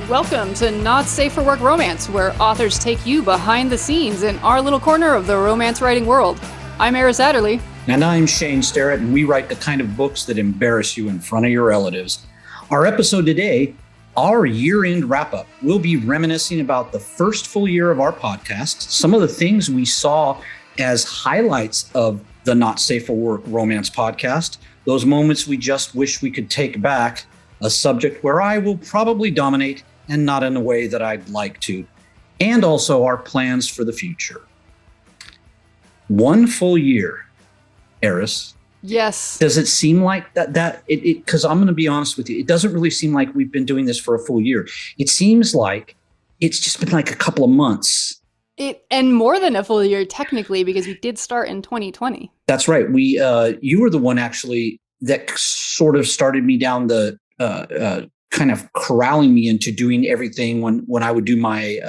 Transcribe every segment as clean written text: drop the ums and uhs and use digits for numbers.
Welcome to Not Safe for Work Romance, where authors take you behind the scenes in our little corner of the romance writing world. I'm Eris Adderley. And I'm Shane Starrett, and we write the kind of books that embarrass you in front of your relatives. Our episode today, our year-end wrap-up. We'll be reminiscing about the first full year of our podcast, some of the things we saw as highlights of the Not Safe for Work Romance Podcast, those moments we just wish we could take back, a subject where I will probably dominate and not in a way that I'd like to, and also our plans for the future. One full year, Eris. Yes. Does it seem like that? Because I'm going to be honest with you, it doesn't really seem like we've been doing this for a full year. It seems like it's just been like a couple of months. And more than a full year, technically, because we did start in 2020. That's right. You were the one actually that sort of started me down the kind of corralling me into doing everything when I would do my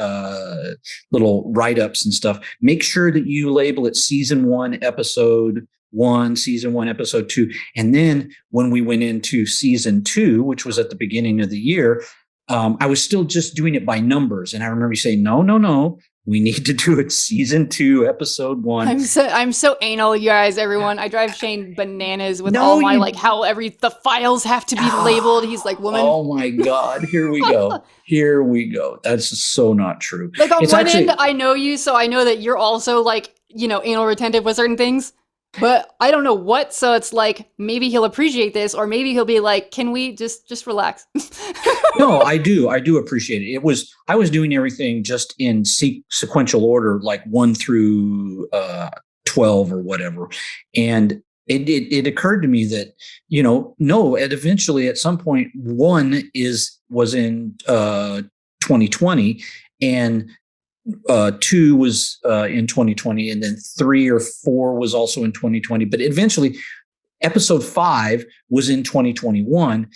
little write-ups and stuff. Make sure that you label it season 1, episode 1, season 1, episode 2. And then when we went into season 2, which was at the beginning of the year, I was still just doing it by numbers. And I remember you saying, no, we need to do it season 2, episode 1. I'm so anal, you guys, everyone. I drive Shane bananas with how the files have to be labeled. He's like, woman. Oh my God. Here we go. Here we go. That's so not true. Like on one end, I know you, so I know that you're also like, anal retentive with certain things. But I don't know what, so it's like, maybe he'll appreciate this, or maybe he'll be like, can we just relax? No, I do appreciate it. I was doing everything just in sequential order, like 1 through 12 or whatever. And it occurred to me that, and eventually at some point, 1 was in 2020, and 2 was in 2020, and then 3 or 4 was also in 2020. But eventually, episode 5 was in 2021.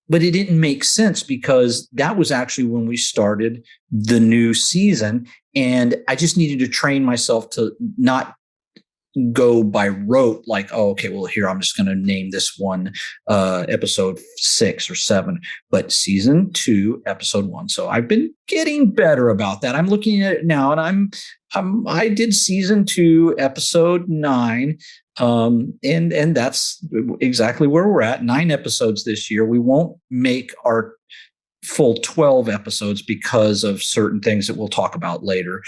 But it didn't make sense because that was actually when we started the new season, and I just needed to train myself to not go by rote, like, oh, okay, well, here, I'm just going to name this one episode 6 or 7, but season 2, episode 1. So I've been getting better about that. I'm looking at it now, and I did season 2, episode 9. And that's exactly where we're at. 9 episodes this year. We won't make our full 12 episodes because of certain things that we'll talk about later,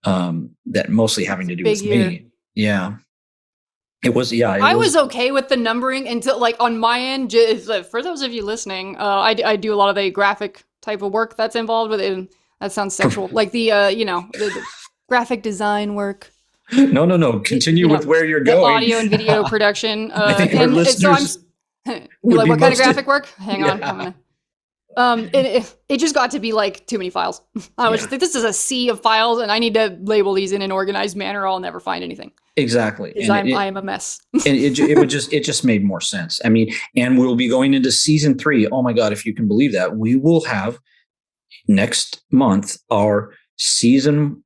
that mostly having to do with me. Yeah. It was, yeah. I was okay with the numbering until, like, on my end, for those of you listening, I do a lot of the graphic type of work that's involved with it. And that sounds sexual. Like the graphic design work. No. Continue with where you're going. Audio and video production. I think our listeners like, what kind of graphic work? Hang on. I'm gonna. It just got to be like too many files. I was just like, this is a sea of files, and I need to label these in an organized manner, or I'll never find anything. Exactly. Because I am a mess. And it just made more sense. I mean, and we'll be going into season 3. Oh my God, if you can believe that, we will have next month our season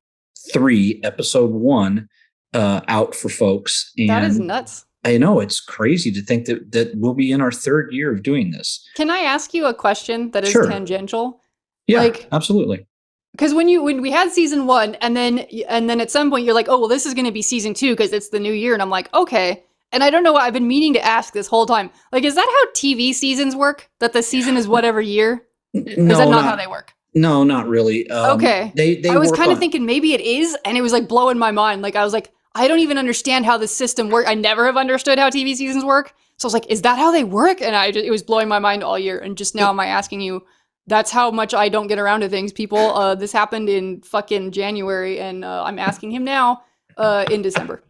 3, episode 1 out for folks. And that is nuts. I know, it's crazy to think that we'll be in our 3rd year of doing this. Can I ask you a question that is tangential? Yeah, absolutely. Because when we had season 1, and then at some point you're like, oh, well, this is going to be season 2 because it's the new year, and I'm like, okay. And I don't know what I've been meaning to ask this whole time. Like, is that how TV seasons work? That the season is whatever year? No, is that not how they work? No, not really. Okay. They I was kind of thinking maybe it is, and it was like blowing my mind. Like, I was like, I don't even understand how this system works. I never have understood how TV seasons work. So I was like, is that how they work? And it was blowing my mind all year. And just now am I asking you, that's how much I don't get around to things, people. This happened in fucking January, and I'm asking him now in December.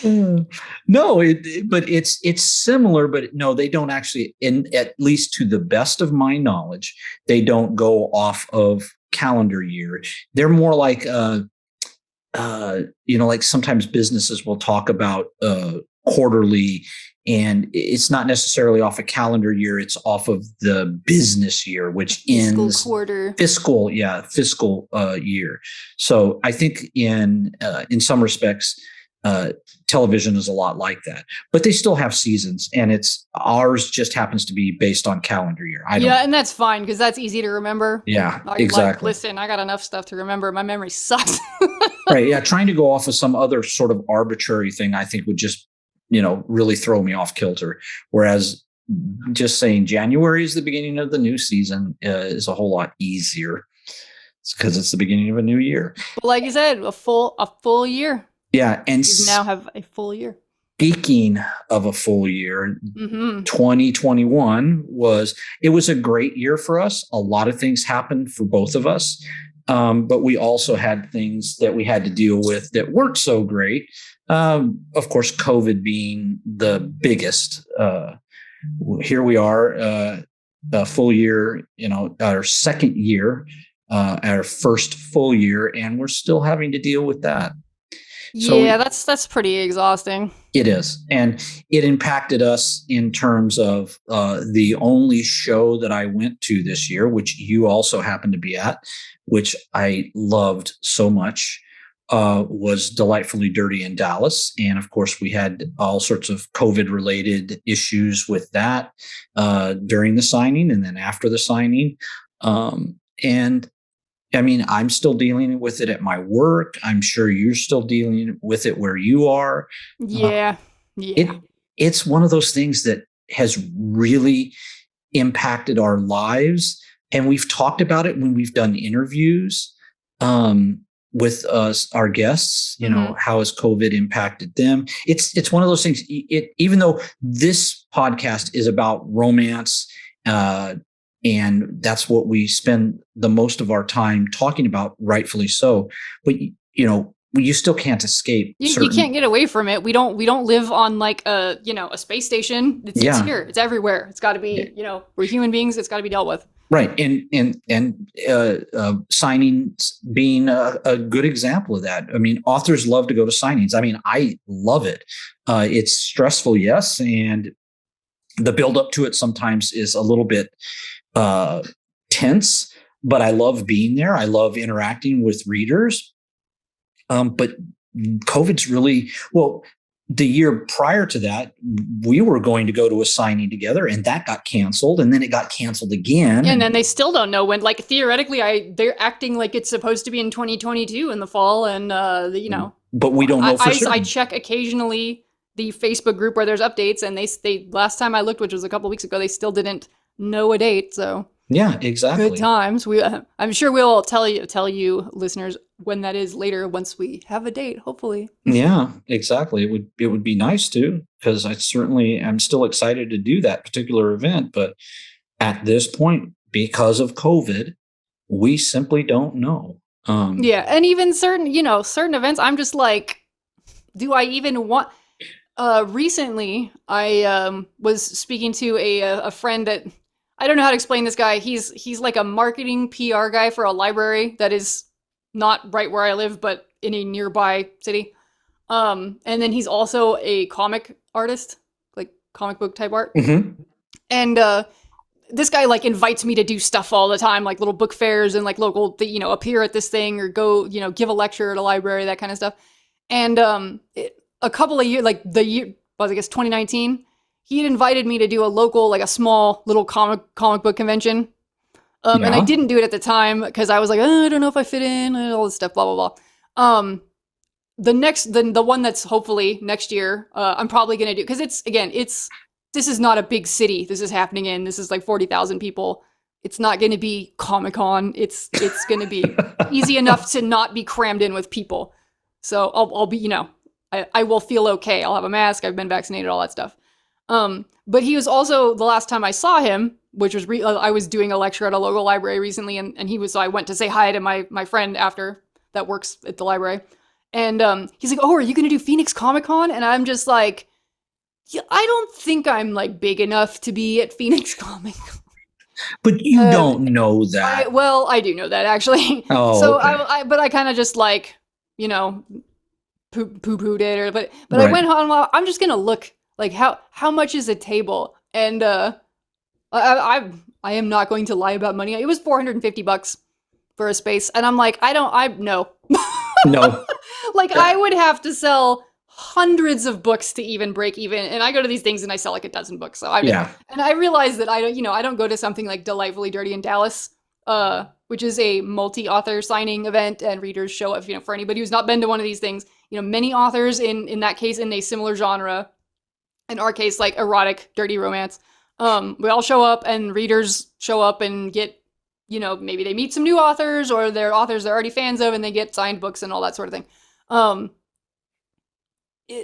No, but it's similar, but no, they don't actually, at least to the best of my knowledge, they don't go off of calendar year. They're more like, like sometimes businesses will talk about quarterly, and it's not necessarily off a calendar year. It's off of the business year, which ends quarter. Fiscal year. So I think in some respects, television is a lot like that, but they still have seasons, and ours just happens to be based on calendar year. And that's fine because that's easy to remember. Yeah, exactly. Listen, I got enough stuff to remember. My memory sucks. Right. Yeah. Trying to go off of some other sort of arbitrary thing, I think would just, really throw me off kilter. Whereas just saying January is the beginning of the new season is a whole lot easier. It's because it's the beginning of a new year. But like you said, a full year. Yeah. And you now have a full year. Speaking of a full year, 2021 was a great year for us. A lot of things happened for both of us. But we also had things that we had to deal with that weren't so great. Of course, COVID being the biggest. Here we are, a full year, our second year, our first full year, and we're still having to deal with that. So that's pretty exhausting. It is. And it impacted us in terms of the only show that I went to this year, which you also happened to be at, which I loved so much, was Delightfully Dirty in Dallas. And of course, we had all sorts of COVID-related issues with that during the signing and then after the signing. And I mean, I'm still dealing with it at my work. I'm sure you're still dealing with it where you are. Yeah. It's one of those things that has really impacted our lives. And we've talked about it when we've done interviews with our guests, how has COVID impacted them? It's one of those things, even though this podcast is about romance, and that's what we spend the most of our time talking about, rightfully so. But you still can't escape. You can't get away from it. We don't live on like a space station. It's here. It's everywhere. It's got to be. We're human beings. It's got to be dealt with. Right, and signings being a good example of that. I mean, authors love to go to signings. I mean, I love it. It's stressful, yes, and the build up to it sometimes is a little bit tense, but I love being there. I love interacting with readers. But COVID's really, the year prior to that, we were going to go to a signing together, and that got canceled, and then it got canceled again. And then they still don't know when. Like, theoretically, they're acting like it's supposed to be in 2022 in the fall, and But we don't know for certain. I check occasionally the Facebook group where there's updates, and they last time I looked, which was a couple weeks ago, they still didn't know a date. So yeah, exactly. Good times. I'm sure we'll tell you listeners when that is later once we have a date, hopefully. Yeah, exactly. It would be nice to, because I'm still excited to do that particular event, but at this point, because of COVID, we simply don't know. And even certain events, I'm just like, do I even want? Recently, I was speaking to a friend that. I don't know how to explain this guy. He's like a marketing PR guy for a library that is not right where I live, but in a nearby city. And then he's also a comic artist, like comic book type art. Mm-hmm. And this guy like invites me to do stuff all the time, like little book fairs and like local, appear at this thing or go, give a lecture at a library, that kind of stuff. And a couple of years, like the year, I guess 2019. He had invited me to do a local, like a small little comic book convention. And I didn't do it at the time because I was like, I don't know if I fit in, all this stuff, blah, blah, blah. The one that's hopefully next year, I'm probably going to do, because this is not a big city. This is like 40,000 people. It's not going to be Comic-Con. It's going to be easy enough to not be crammed in with people. So I'll be, I will feel okay. I'll have a mask. I've been vaccinated, all that stuff. But he was also, the last time I saw him, which was, I was doing a lecture at a local library recently, and he was, so I went to say hi to my friend after that works at the library. And, he's like, oh, are you going to do Phoenix Comic-Con? And I'm just like, yeah, I don't think I'm like big enough to be at Phoenix Comic-Con. But you don't know that. I do know that actually. Oh, so okay. But I kind of just like, poo-pooed it, but Right. I went home, I'm just going to look. Like how much is a table? And I am not going to lie about money. It was $450 for a space, and I'm like, no. No. Like I would have to sell hundreds of books to even break even. And I go to these things and I sell like a dozen books. So Yeah. and I realize that I don't go to something like Delightfully Dirty in Dallas, which is a multi-author signing event, and readers show up, for anybody who's not been to one of these things, many authors in that case, in a similar genre, in our case, like erotic, dirty romance. We all show up and readers show up and get, maybe they meet some new authors or they're authors they're already fans of and they get signed books and all that sort of thing.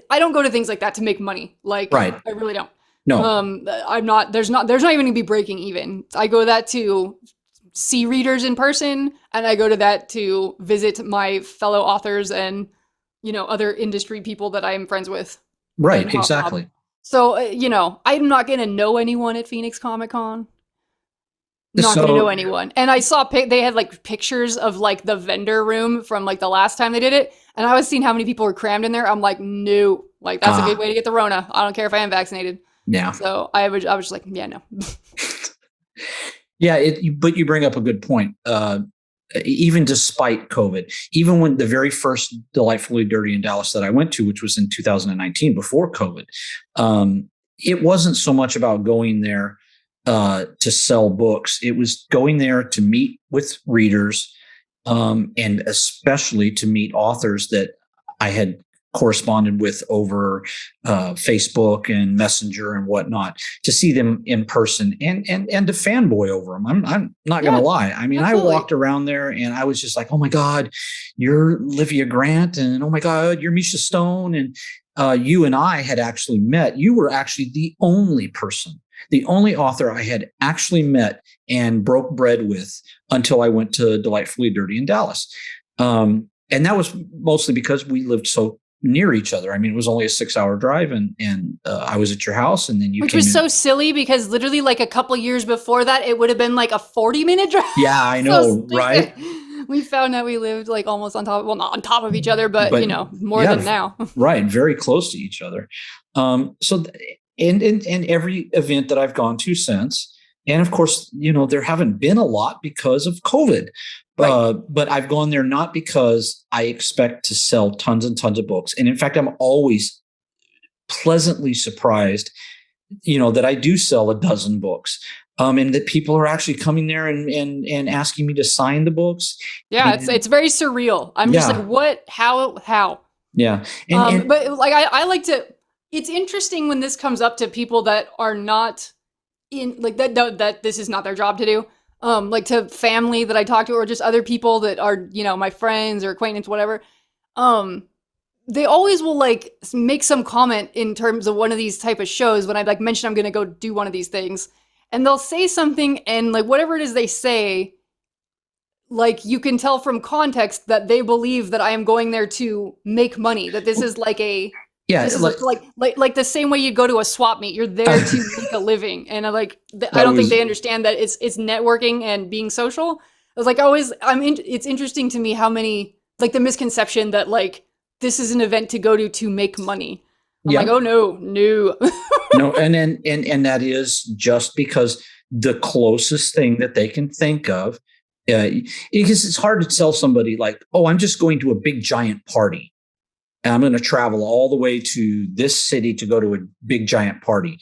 I don't go to things like that to make money. Like, Right. I really don't. No. I'm not, there's not even gonna be breaking even. I go to that to see readers in person, and I go to that to visit my fellow authors and, other industry people that I'm friends with. Right. Exactly. So, I'm not gonna know anyone at Phoenix Comic Con. Not gonna know anyone. And I saw they had like pictures of like the vendor room from like the last time they did it, and I was seeing how many people were crammed in there. I'm like, no, like that's a good way to get the Rona. I don't care if I am vaccinated. Yeah. So I was just like, yeah, no. Yeah, but you bring up a good point. Even despite COVID, even when the very first Delightfully Dirty in Dallas that I went to, which was in 2019 before COVID, it wasn't so much about going there to sell books. It was going there to meet with readers, and especially to meet authors that I had corresponded with over Facebook and Messenger and whatnot, to see them in person and to fanboy over them. I'm not going to lie. I mean, absolutely. I walked around there and I was just like, oh my God, you're Olivia Grant, and oh my God, you're Misha Stone. And you and I had actually met. You were actually the only author I had actually met and broke bread with until I went to Delightfully Dirty in Dallas. And that was mostly because we lived so near each other. I mean, it was only a 6-hour drive, and I was at your house, and then you Which came was in. so silly, because literally like a couple years before that, it would have been like a 40-minute drive. Yeah, I know, right? We found out we lived like almost on top, well, not on top of each other, but more than now. Right, very close to each other. So every event that I've gone to since, and of course, there haven't been a lot because of COVID. Right. But I've gone there not because I expect to sell tons and tons of books. And in fact, I'm always pleasantly surprised, that I do sell a dozen books. And that people are actually coming there and asking me to sign the books. Yeah, it's very surreal. I'm just like, what? How? Yeah. But like, I like to, it's interesting when this comes up to people that are not in, like, that this is not their job to do. Like to family that I talk to, or just other people that are, my friends or acquaintance, whatever. They always will like make some comment in terms of one of these type of shows when I like mention I'm going to go do one of these things, and they'll say something, and like whatever it is they say, like you can tell from context that they believe that I am going there to make money, that this is like a, yeah, this is like the same way you go to a swap meet. You're there to make a living, and I don't think they understand that it's networking and being social. I was like, it's interesting to me how many, like, the misconception that like this is an event to go to make money. I'm like, oh no. No, and that is just because the closest thing that they can think of, because it's hard to tell somebody like, oh, I'm just going to a big giant party, and I'm going to travel all the way to this city to go to a big giant party.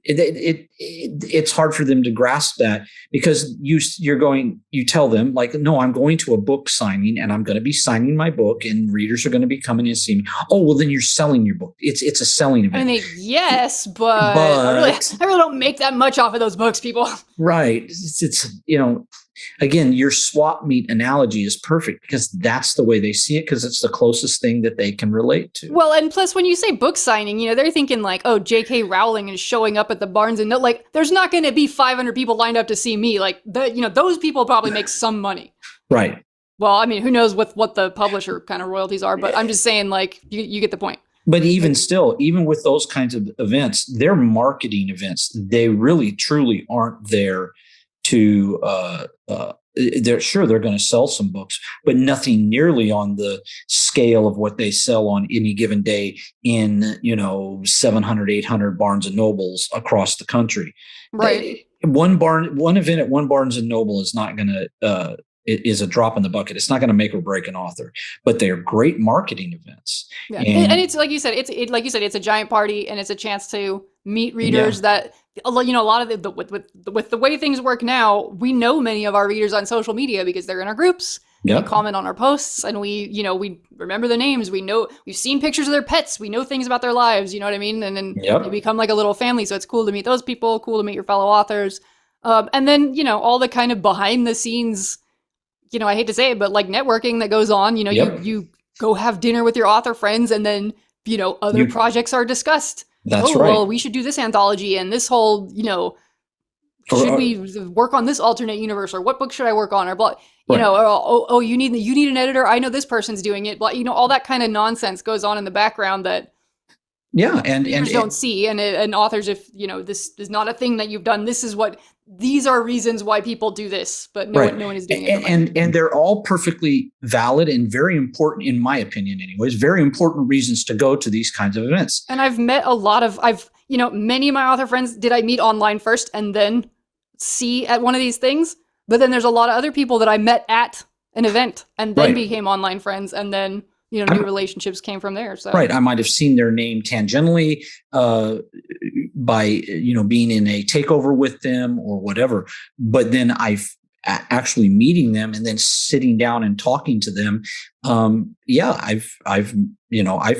It's hard for them to grasp that, because you tell them like, no, I'm going to a book signing, and I'm going to be signing my book, and readers are going to be coming in and seeing me. Oh, well, then you're selling your book. It's a selling event. I mean, yes, but I really don't make that much off of those books, people. Right. It's again, your swap meet analogy is perfect, because that's the way they see it, because it's the closest thing that they can relate to. Well, and plus when you say book signing, they're thinking like, oh, J.K. Rowling is showing up at the Barnes and Noble. Like, there's not going to be 500 people lined up to see me. Like, those people probably make some money. Right. Well, I mean, who knows what the publisher kind of royalties are, but I'm just saying, like, you get the point. But even still, even with those kinds of events, they're marketing events. They really, truly aren't there to they're going to sell some books, but nothing nearly on the scale of what they sell on any given day in 700, 800 Barnes and Nobles across the country. Right. One event at one Barnes and Noble is not going to is a drop in the bucket. It's not going to make or break an author, but they're great marketing events. Yeah. And it's like you said, it's a giant party, and it's a chance to meet readers that, a lot of with the way things work now, we know many of our readers on social media because they're in our groups. They comment on our posts, and we remember their names. We've seen pictures of their pets. We know things about their lives. You know what I mean? And then they become like a little family. So it's cool to meet those people, cool to meet your fellow authors. And then, all the kind of behind the scenes, I hate to say it, but like networking that goes on, you go have dinner with your author friends, and then, other projects are discussed. That's right. Well, we should do this anthology and this whole, should we work on this alternate universe, or what book should I work on, or blah, or, you need an editor. I know this person's doing it, but all that kind of nonsense goes on in the background that and don't see. And authors, if this is not a thing that you've done, these are reasons why people do this, but no one is doing it. And they're all perfectly valid and very important, in my opinion, anyways. Very important reasons to go to these kinds of events. And I've met many of my author friends did I meet online first and then see at one of these things. But then there's a lot of other people that I met at an event and then became online friends, and then new relationships came from there. So I might have seen their name tangentially by being in a takeover with them or whatever, but then I've actually meeting them and then sitting down and talking to them. I've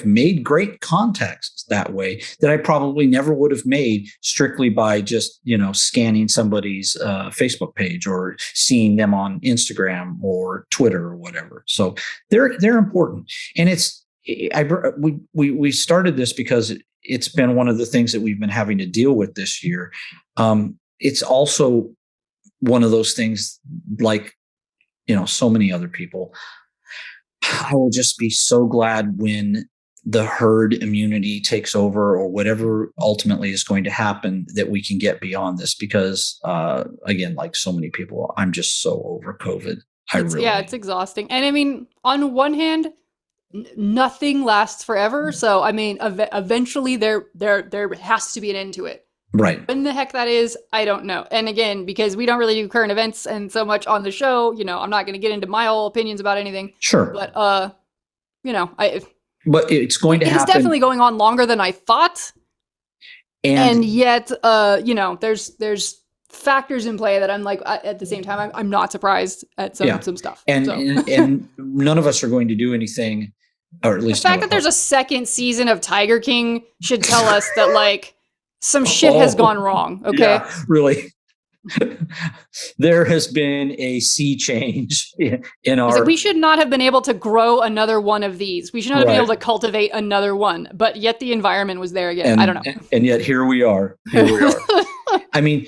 made great contacts that way that I probably never would have made strictly by just scanning somebody's Facebook page or seeing them on Instagram or Twitter or whatever. So they're important, and we started this because it's been one of the things that we've been having to deal with this year. It's also one of those things, like, so many other people. I will just be so glad when the herd immunity takes over, or whatever ultimately is going to happen, that we can get beyond this, because again, like so many people, I'm just so over COVID. It's exhausting. And I mean, on one hand, nothing lasts forever. So I mean, eventually there has to be an end to it. Right. When the heck that is, I don't know. And again, because we don't really do current events and so much on the show, I'm not going to get into my whole opinions about anything. Sure. But, but it's going to happen. It's definitely going on longer than I thought. And yet, there's factors in play that I'm like, at the same time, I'm not surprised at some stuff. And none of us are going to do anything, or at least the fact that there's a second season of Tiger King should tell us that, like, some shit has gone wrong. Okay. Yeah, really. There has been a sea change in our. Like, we should not have been able to grow another one of these. We should not have been able to cultivate another one. But yet the environment was there again. I don't know. And yet here we are. I mean,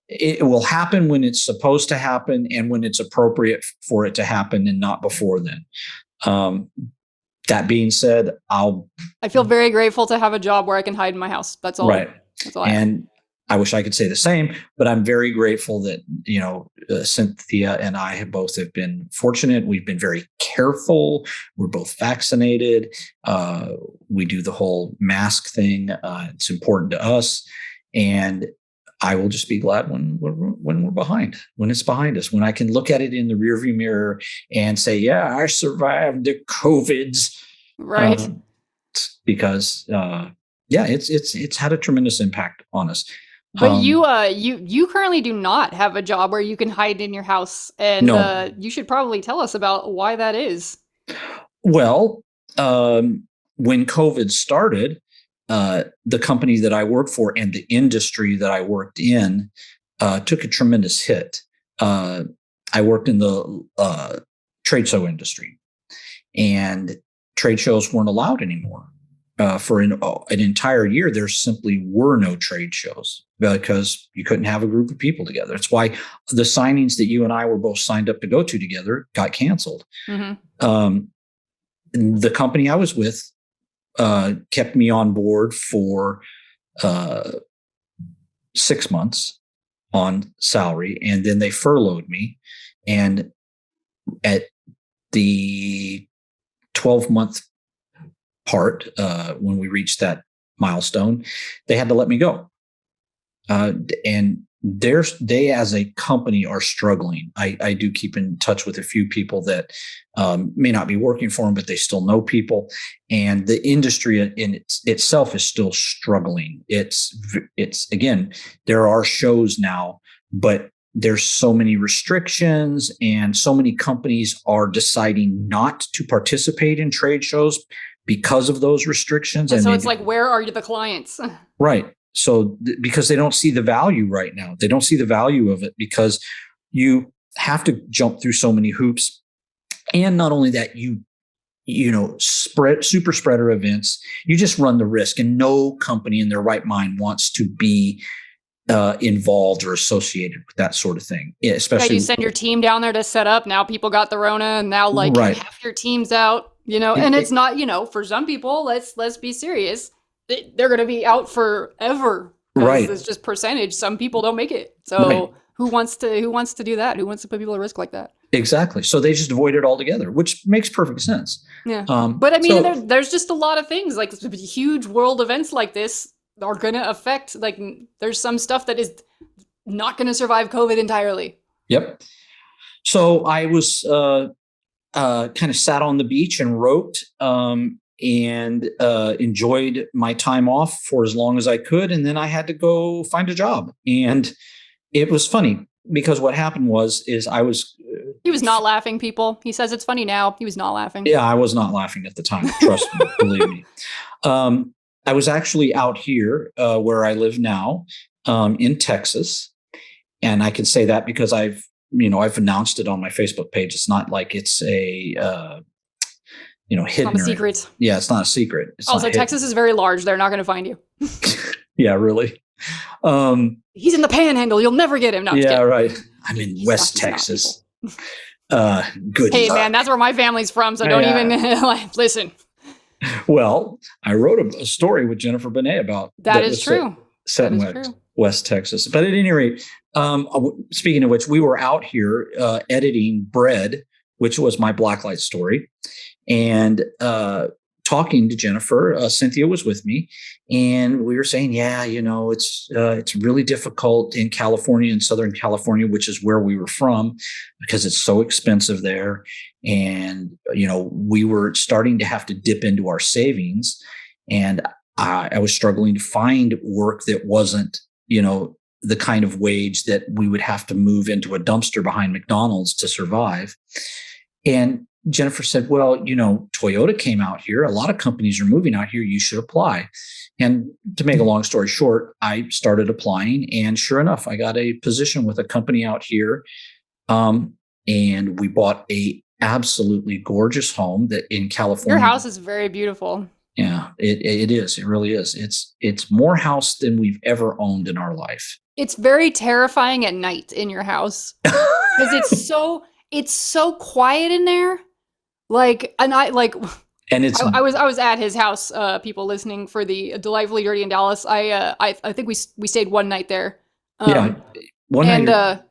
it will happen when it's supposed to happen and when it's appropriate for it to happen, and not before then. That being said, I feel very grateful to have a job where I can hide in my house. That's all. Right. That's all. And I wish I could say the same, but I'm very grateful that, Cynthia and I have been fortunate. We've been very careful. We're both vaccinated. We do the whole mask thing. It's important to us. And I will just be glad when we're behind, when it's behind us, when I can look at it in the rearview mirror and say, yeah, I survived the COVIDs. Right. Because, it's had a tremendous impact on us. But you currently do not have a job where you can hide in your house, and you should probably tell us about why that is. Well, when COVID started, the company that I worked for and the industry that I worked in took a tremendous hit. I worked in the trade show industry, and trade shows weren't allowed anymore. For an entire year, there simply were no trade shows because you couldn't have a group of people together. It's why the signings that you and I were both signed up to go to together got canceled. Mm-hmm. The company I was with kept me on board for 6 months on salary, and then they furloughed me. And at the 12-month part, when we reached that milestone, they had to let me go. And they as a company are struggling. I do keep in touch with a few people that may not be working for them, but they still know people. And the industry in itself is still struggling. It's again, there are shows now, but there's so many restrictions and so many companies are deciding not to participate in trade shows because of those restrictions. And so it's like, where are the clients? Right. So because they don't see the value right now, they don't see the value of it because you have to jump through so many hoops. And not only that, you super spreader events, you just run the risk, and no company in their right mind wants to be involved or associated with that sort of thing. Especially you send your team down there to set up. Now people got the Rona, and now like half your team's out, and it's not, for some people, let's be serious. They're going to be out forever. Right. It's just percentage. Some people don't make it. So who wants to do that? Who wants to put people at risk like that? Exactly. So they just avoid it altogether, which makes perfect sense. Yeah. But I mean, there's just a lot of things like huge world events like this are going to affect, like there's some stuff that is not going to survive COVID entirely. Yep. So I was kind of sat on the beach and wrote and enjoyed my time off for as long as I could. And then I had to go find a job. And it was funny because what happened is I was... He was not laughing, people. He says it's funny now. He was not laughing. Yeah, I was not laughing at the time. Trust me, believe me. I was actually out here where I live now in Texas. And I can say that because I've announced it on my Facebook page. It's not like it's a... hidden. It's not a secret. Yeah, it's not a secret. Also, Texas is very large. They're not going to find you. Yeah, really. He's in the Panhandle. You'll never get him. No, yeah, right. I'm in West Texas. Good. Hey, man, that's where my family's from. So don't even listen. Well, I wrote a story with Jennifer Benet about that. Is true. Set in West Texas. But at any rate, speaking of which, we were out here editing Bread, which was my Blacklight story. And talking to Jennifer, Cynthia was with me, and we were saying, it's really difficult in California, in Southern California, which is where we were from, because it's so expensive there. And, we were starting to have to dip into our savings, and I was struggling to find work that wasn't, the kind of wage that we would have to move into a dumpster behind McDonald's to survive. And Jennifer said, well, Toyota came out here. A lot of companies are moving out here. You should apply. And to make a long story short, I started applying. And sure enough, I got a position with a company out here. And we bought a absolutely gorgeous home that in California. Your house is very beautiful. Yeah, it is. It really is. It's more house than we've ever owned in our life. It's very terrifying at night in your house because it's so quiet in there. I was at his house, people listening, for the Delightfully Dirty in Dallas. I think we stayed one night there. One night.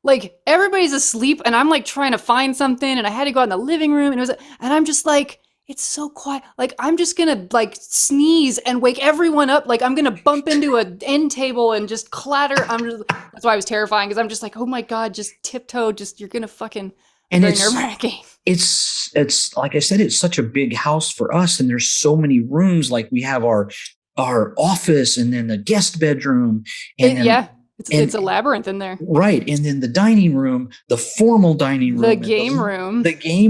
And everybody's asleep, and I'm like trying to find something, and I had to go out in the living room, and I'm just like, it's so quiet. Like, I'm just gonna sneeze and wake everyone up. Like, I'm gonna bump into an end table and just clatter. That's why I was terrifying, because I'm just like, oh my God, just tiptoe. You're gonna fucking. And very nerve-wracking. It's like I said, it's such a big house for us, and there's so many rooms. Like, we have our office, and then the guest bedroom, and it's a labyrinth in there. Right, and then the dining room, the formal dining room, the game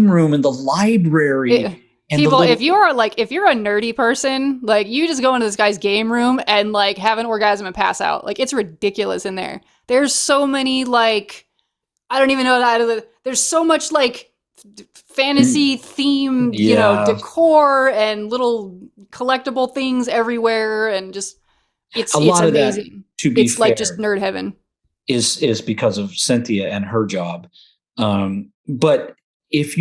room, and the library. People, if you're a nerdy person, you just go into this guy's game room and have an orgasm and pass out. It's ridiculous in there. There's so many I don't even know how to. There's so much fantasy themed, decor and little collectible things everywhere, and just it's amazing. It's fair, just nerd heaven. Is because of Cynthia and her job, but. If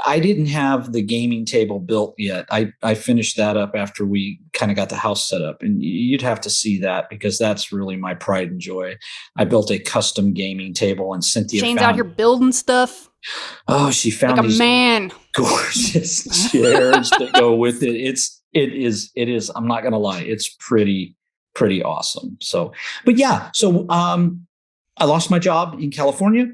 I didn't have the gaming table built yet. I finished that up after we kind of got the house set up, and you'd have to see that, because that's really my pride and joy. I built a custom gaming table, and Cynthia Shane's out here building stuff. Oh, she found these man gorgeous chairs that go with it. It is. I'm not going to lie. It's pretty pretty awesome. So, but yeah, so I lost my job in California.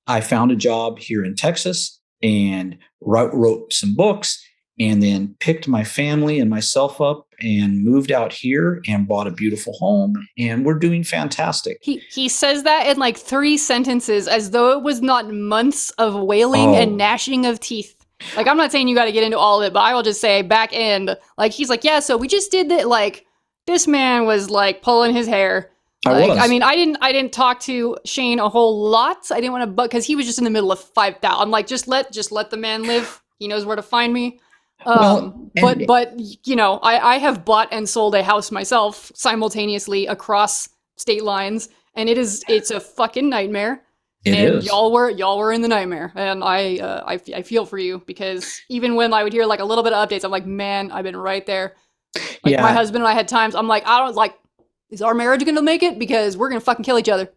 I found a job here in Texas and wrote some books, and then picked my family and myself up and moved out here and bought a beautiful home, and we're doing fantastic. He says that in like 3 sentences as though it was not months of wailing and gnashing of teeth. Like, I'm not saying you got to get into all of it, but I will just say back end, like, he's like, yeah, so we just did that. Like, this man was like pulling his hair. I mean, I didn't talk to Shane a whole lot. I didn't want to, because he was just in the middle of 5,000. I'm like, just let the man live. He knows where to find me. But you know, I have bought and sold a house myself simultaneously across state lines, and it's a fucking nightmare. It is. Y'all were in the nightmare, and I feel for you, because even when I would hear like a little bit of updates, I'm like, man, I've been right there. Like, my husband and I had times, I'm like, I don't like, is our marriage gonna make it? Because we're gonna fucking kill each other.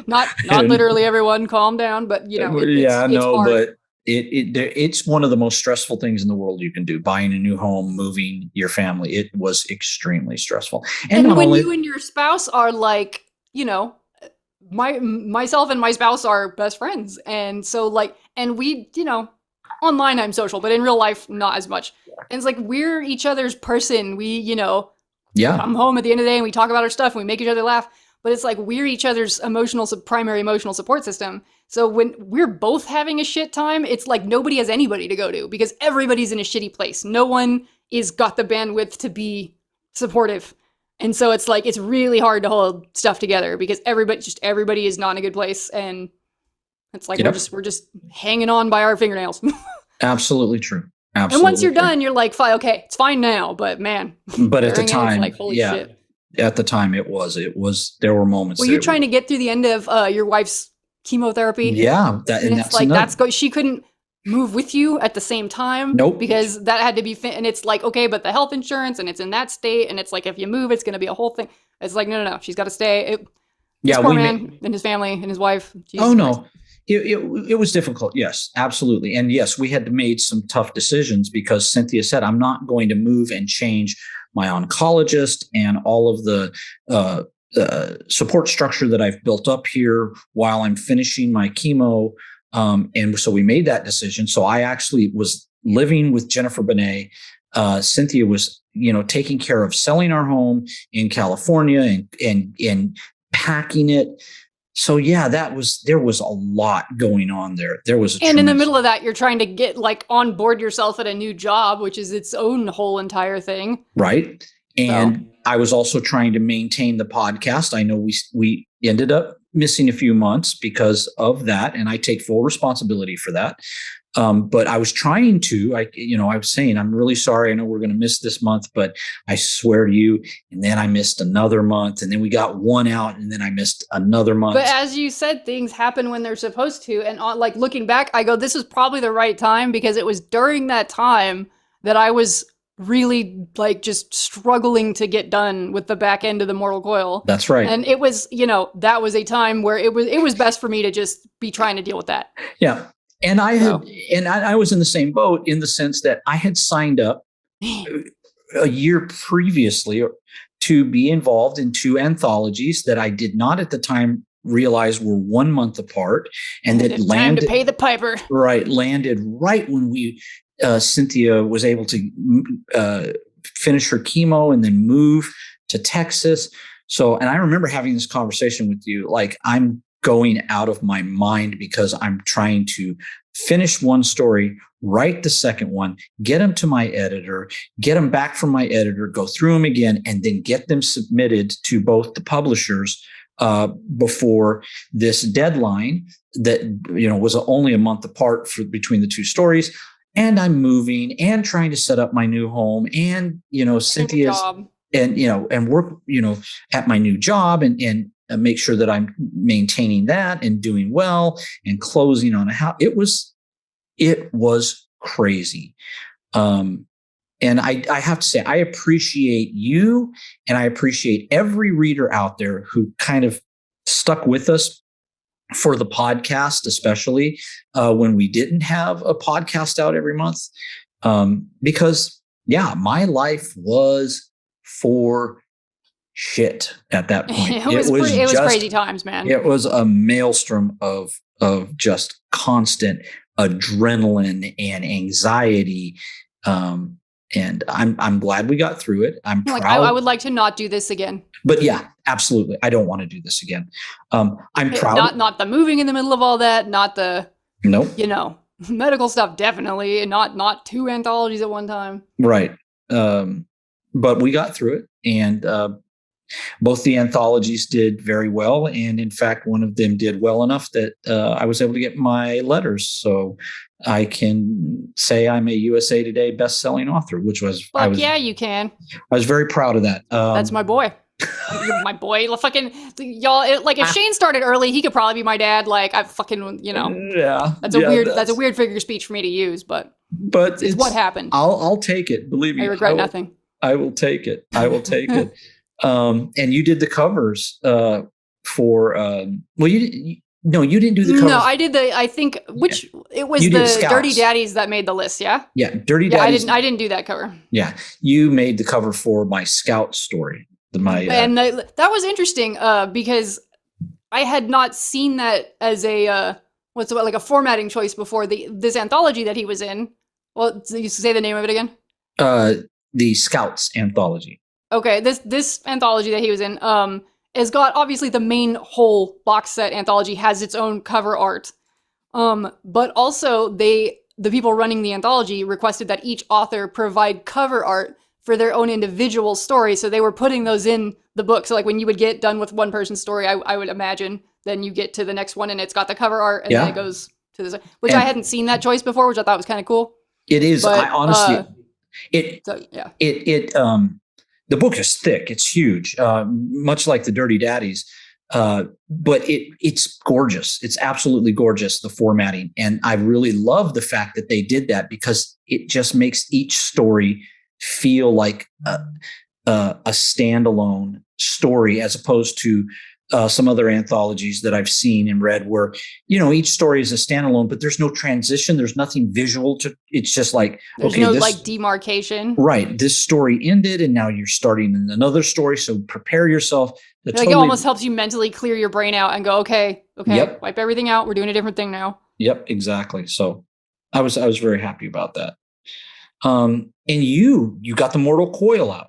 not literally, everyone, calm down, but you know, it's hard. But it's one of the most stressful things in the world you can do. Buying a new home, moving your family. It was extremely stressful. And when you and your spouse are like, you know, myself and my spouse are best friends. And so like, and we, you know, online I'm social, but in real life, not as much. And it's like, we're each other's person. We, you know, come home at the end of the day and we talk about our stuff and we make each other laugh. But it's like, we're each other's primary emotional support system. So when we're both having a shit time, it's like nobody has anybody to go to, because everybody's in a shitty place. No one is got the bandwidth to be supportive. And so it's like, it's really hard to hold stuff together, because everybody is not in a good place. And it's like, we're just hanging on by our fingernails. Absolutely true. Absolutely. And once you're done, you're like, fine, okay, it's fine now. But man, but at the time, like, holy shit. At the time it was, there were moments. Well, you're trying to get through the end of your wife's chemotherapy. Yeah. She couldn't move with you at the same time. Nope. Because that had to be and it's like, okay, but the health insurance, and it's in that state, and it's like, if you move, it's going to be a whole thing. It's like, no, she's got to stay. Poor man and his family and his wife. Jesus Christ. It was difficult. Yes, absolutely. And yes, we had to make some tough decisions, because Cynthia said, I'm not going to move and change my oncologist and all of the support structure that I've built up here while I'm finishing my chemo. And so we made that decision. So I actually was living with Jennifer Benet. Cynthia was, you know, taking care of selling our home in California and packing it. So yeah, there was a lot going on there. And in the middle of that, you're trying to get like on board yourself at a new job, which is its own whole entire thing. Right. And I was also trying to maintain the podcast. I know we ended up missing a few months because of that, and I take full responsibility for that. But I was trying to, I was saying, I'm really sorry. I know we're going to miss this month, but I swear to you. And then I missed another month, and then we got one out, and then I missed another month. But as you said, things happen when they're supposed to. And like looking back, I go, this is probably the right time, because it was during that time that I was really like just struggling to get done with the back end of the mortal coil. That's right. And it was, that was a time where it was best for me to just be trying to deal with that. Yeah. And I was in the same boat, in the sense that I had signed up a year previously to be involved in 2 anthologies that I did not at the time realize were 1 month apart, and that landed to pay the piper. Right, landed right when Cynthia was able to finish her chemo and then move to Texas. So, and I remember having this conversation with you, like, I'm going out of my mind, because I'm trying to finish one story, write the second one, get them to my editor, get them back from my editor, go through them again, and then get them submitted to both the publishers before this deadline that, was only a month apart between the 2 stories. And I'm moving and trying to set up my new home, and, Cynthia's and work, at my new job, and make sure that I'm maintaining that and doing well and closing on a house. It was crazy. And I have to say, I appreciate you, and I appreciate every reader out there who kind of stuck with us for the podcast, especially when we didn't have a podcast out every month. Because my life was for shit at that point. It was crazy times, man. It was a maelstrom of just constant adrenaline and anxiety. And I'm glad we got through it. I'm proud. I would like to not do this again. But yeah, absolutely. I don't want to do this again. I'm proud. Not the moving in the middle of all that, not the, nope. Medical stuff, definitely. Not 2 anthologies at one time. Right. But we got through it. And both the anthologies did very well. And in fact, one of them did well enough that I was able to get my letters. So I can say I'm a USA Today best-selling author, which was... yeah, you can. I was very proud of that. That's my boy. You're my boy. Fucking y'all. If Shane started early, he could probably be my dad. I fucking, Yeah. That's a weird figure of speech for me to use, but it's what happened. I'll take it. Believe me. I regret nothing. I will take it. it. And you did the covers for. You didn't do the covers. No, I did it was the Dirty Daddies that made the list. Yeah. Yeah, Dirty Daddies. I didn't do that cover. Yeah, you made the cover for my Scout story. That was interesting because I had not seen that as a a formatting choice before this anthology that he was in. Well, you say the name of it again. The Scouts Anthology. Okay, this anthology that he was in has got, obviously, the main whole box set anthology has its own cover art, but also the people running the anthology requested that each author provide cover art for their own individual story, so they were putting those in the book. So when you would get done with one person's story, I would imagine, then you get to the next one and it's got the cover art, and then it goes to this, which I hadn't seen that choice before, which I thought was kind of cool. It is. But, I honestly, the book is thick. It's huge, much like the Dirty Daddies. But it's gorgeous. It's absolutely gorgeous, the formatting. And I really love the fact that they did that, because it just makes each story feel like a standalone story, as opposed to some other anthologies that I've seen and read where, each story is a standalone, but there's no transition. There's nothing visual to it's just like, there's no demarcation. Right. This story ended and now you're starting in another story. So prepare yourself. It almost helps you mentally clear your brain out and go, okay, yep. Wipe everything out. We're doing a different thing now. Yep, exactly. So I was very happy about that. And you got the Mortal Coil out.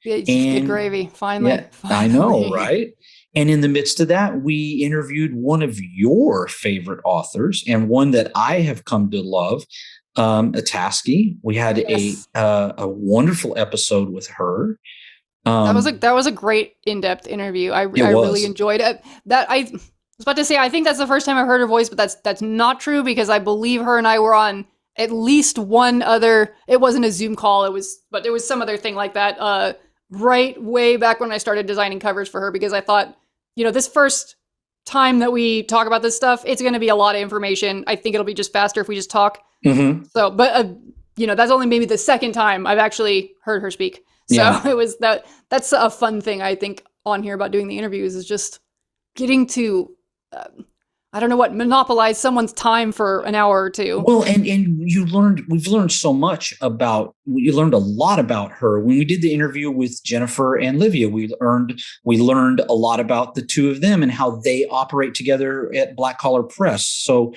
It's good gravy. Finally. Yeah, I know, right? And in the midst of that, we interviewed one of your favorite authors, and one that I have come to love, Ataski. We had a wonderful episode with her. That was a great in-depth interview. I really enjoyed it. I was about to say, I think that's the first time I've heard her voice, but that's not true, because I believe her and I were on at least one other. It wasn't a Zoom call. It was some other thing like that. Right way back when I started designing covers for her, because I thought, this first time that we talk about this stuff, it's going to be a lot of information. I think it'll be just faster if we just talk. Mm-hmm. So, but that's only maybe the second time I've actually heard her speak. So it was that's a fun thing, I think, on here about doing the interviews, is just getting to, monopolize someone's time for an hour or two. Well, and we've learned so much you learned a lot about her. When we did the interview with Jennifer and Livia, we learned a lot about the two of them and how they operate together at Black Collar Press. So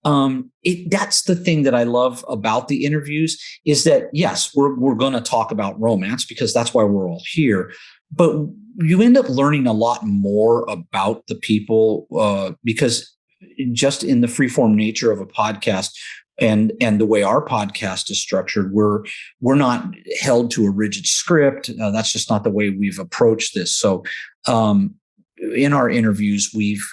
that's the thing that I love about the interviews, is that, yes, we're going to talk about romance because that's why we're all here. But you end up learning a lot more about the people because just in the freeform nature of a podcast and the way our podcast is structured, we're not held to a rigid script. That's just not the way we've approached this. So in our interviews, we've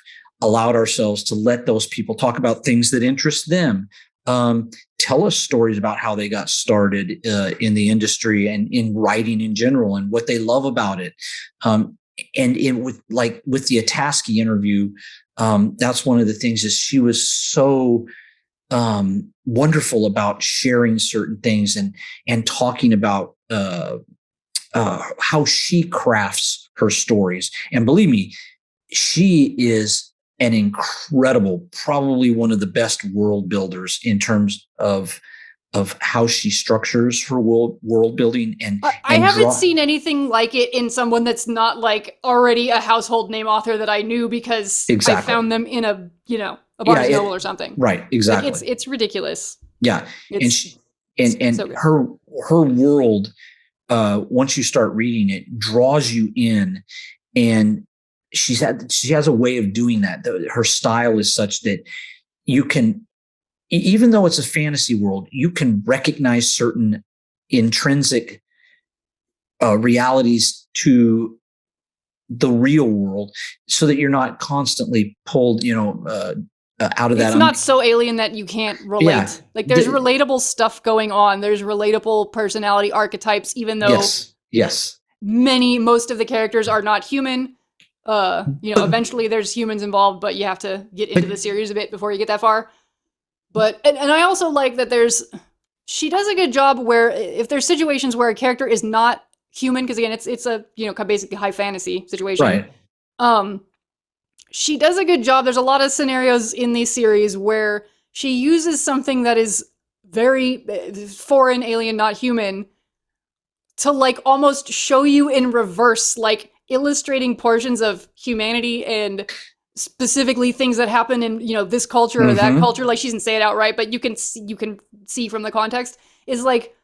allowed ourselves to let those people talk about things that interest them. Tell us stories about how they got started in the industry and in writing in general, and what they love about it. With the Ataski interview, that's one of the things, is she was so wonderful about sharing certain things and talking about how she crafts her stories. And believe me, she is an incredible, probably one of the best world builders in terms of of how she structures her world building I haven't seen anything like it in someone that's not like already a household name author that I knew because I found them in a Barnes Noble or something. Right, exactly. Like it's ridiculous. Yeah, it's so her world, once you start reading it, draws you in, and she has a way of doing that. Her style is such that you can, even though it's a fantasy world, you can recognize certain intrinsic realities to the real world, so that you're not constantly pulled, out of that. It's not so alien that you can't relate. Yeah. Like there's relatable stuff going on. There's relatable personality archetypes, even though most of the characters are not human. Eventually there's humans involved, but you have to get into the series a bit before you get that far. But and I also like that she does a good job where if there's situations where a character is not human, because again it's a basically high fantasy situation. Right. She does a good job. There's a lot of scenarios in these series where she uses something that is very foreign, alien, not human, to like almost show you in reverse, like illustrating portions of humanity and specifically things that happen in this culture or that culture. Like she doesn't say it outright, but you can see from the context, is like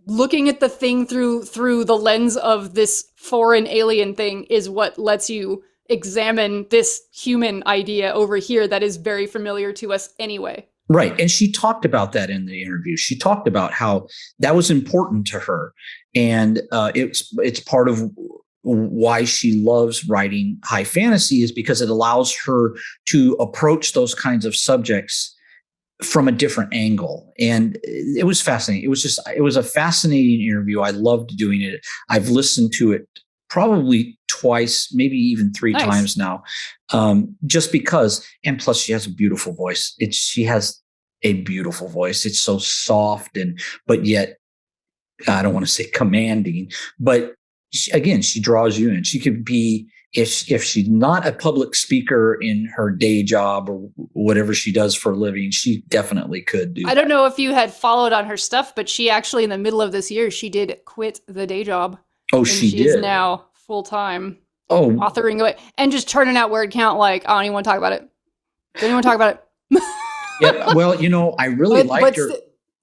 looking at the thing through the lens of this foreign alien thing is what lets you examine this human idea over here that is very familiar to us anyway. Right. And she talked about that in the interview. She talked about how that was important to her. And it's part of why she loves writing high fantasy, is because it allows her to approach those kinds of subjects from a different angle. And it was fascinating. It was a fascinating interview. I loved doing it. I've listened to it probably twice, maybe even three times now, just because. And plus, she has a beautiful voice. She has a beautiful voice. It's so soft but yet, I don't want to say commanding, but she draws you in. She could be, if she's not a public speaker in her day job or whatever she does for a living, she definitely could do. I don't know if you had followed on her stuff, but she actually, in the middle of this year, she did quit the day job. Oh, she did. She's now full-time authoring away and just turning out word count like, I don't even want to talk about it. Don't even want to talk about it. Yeah, well, I really liked her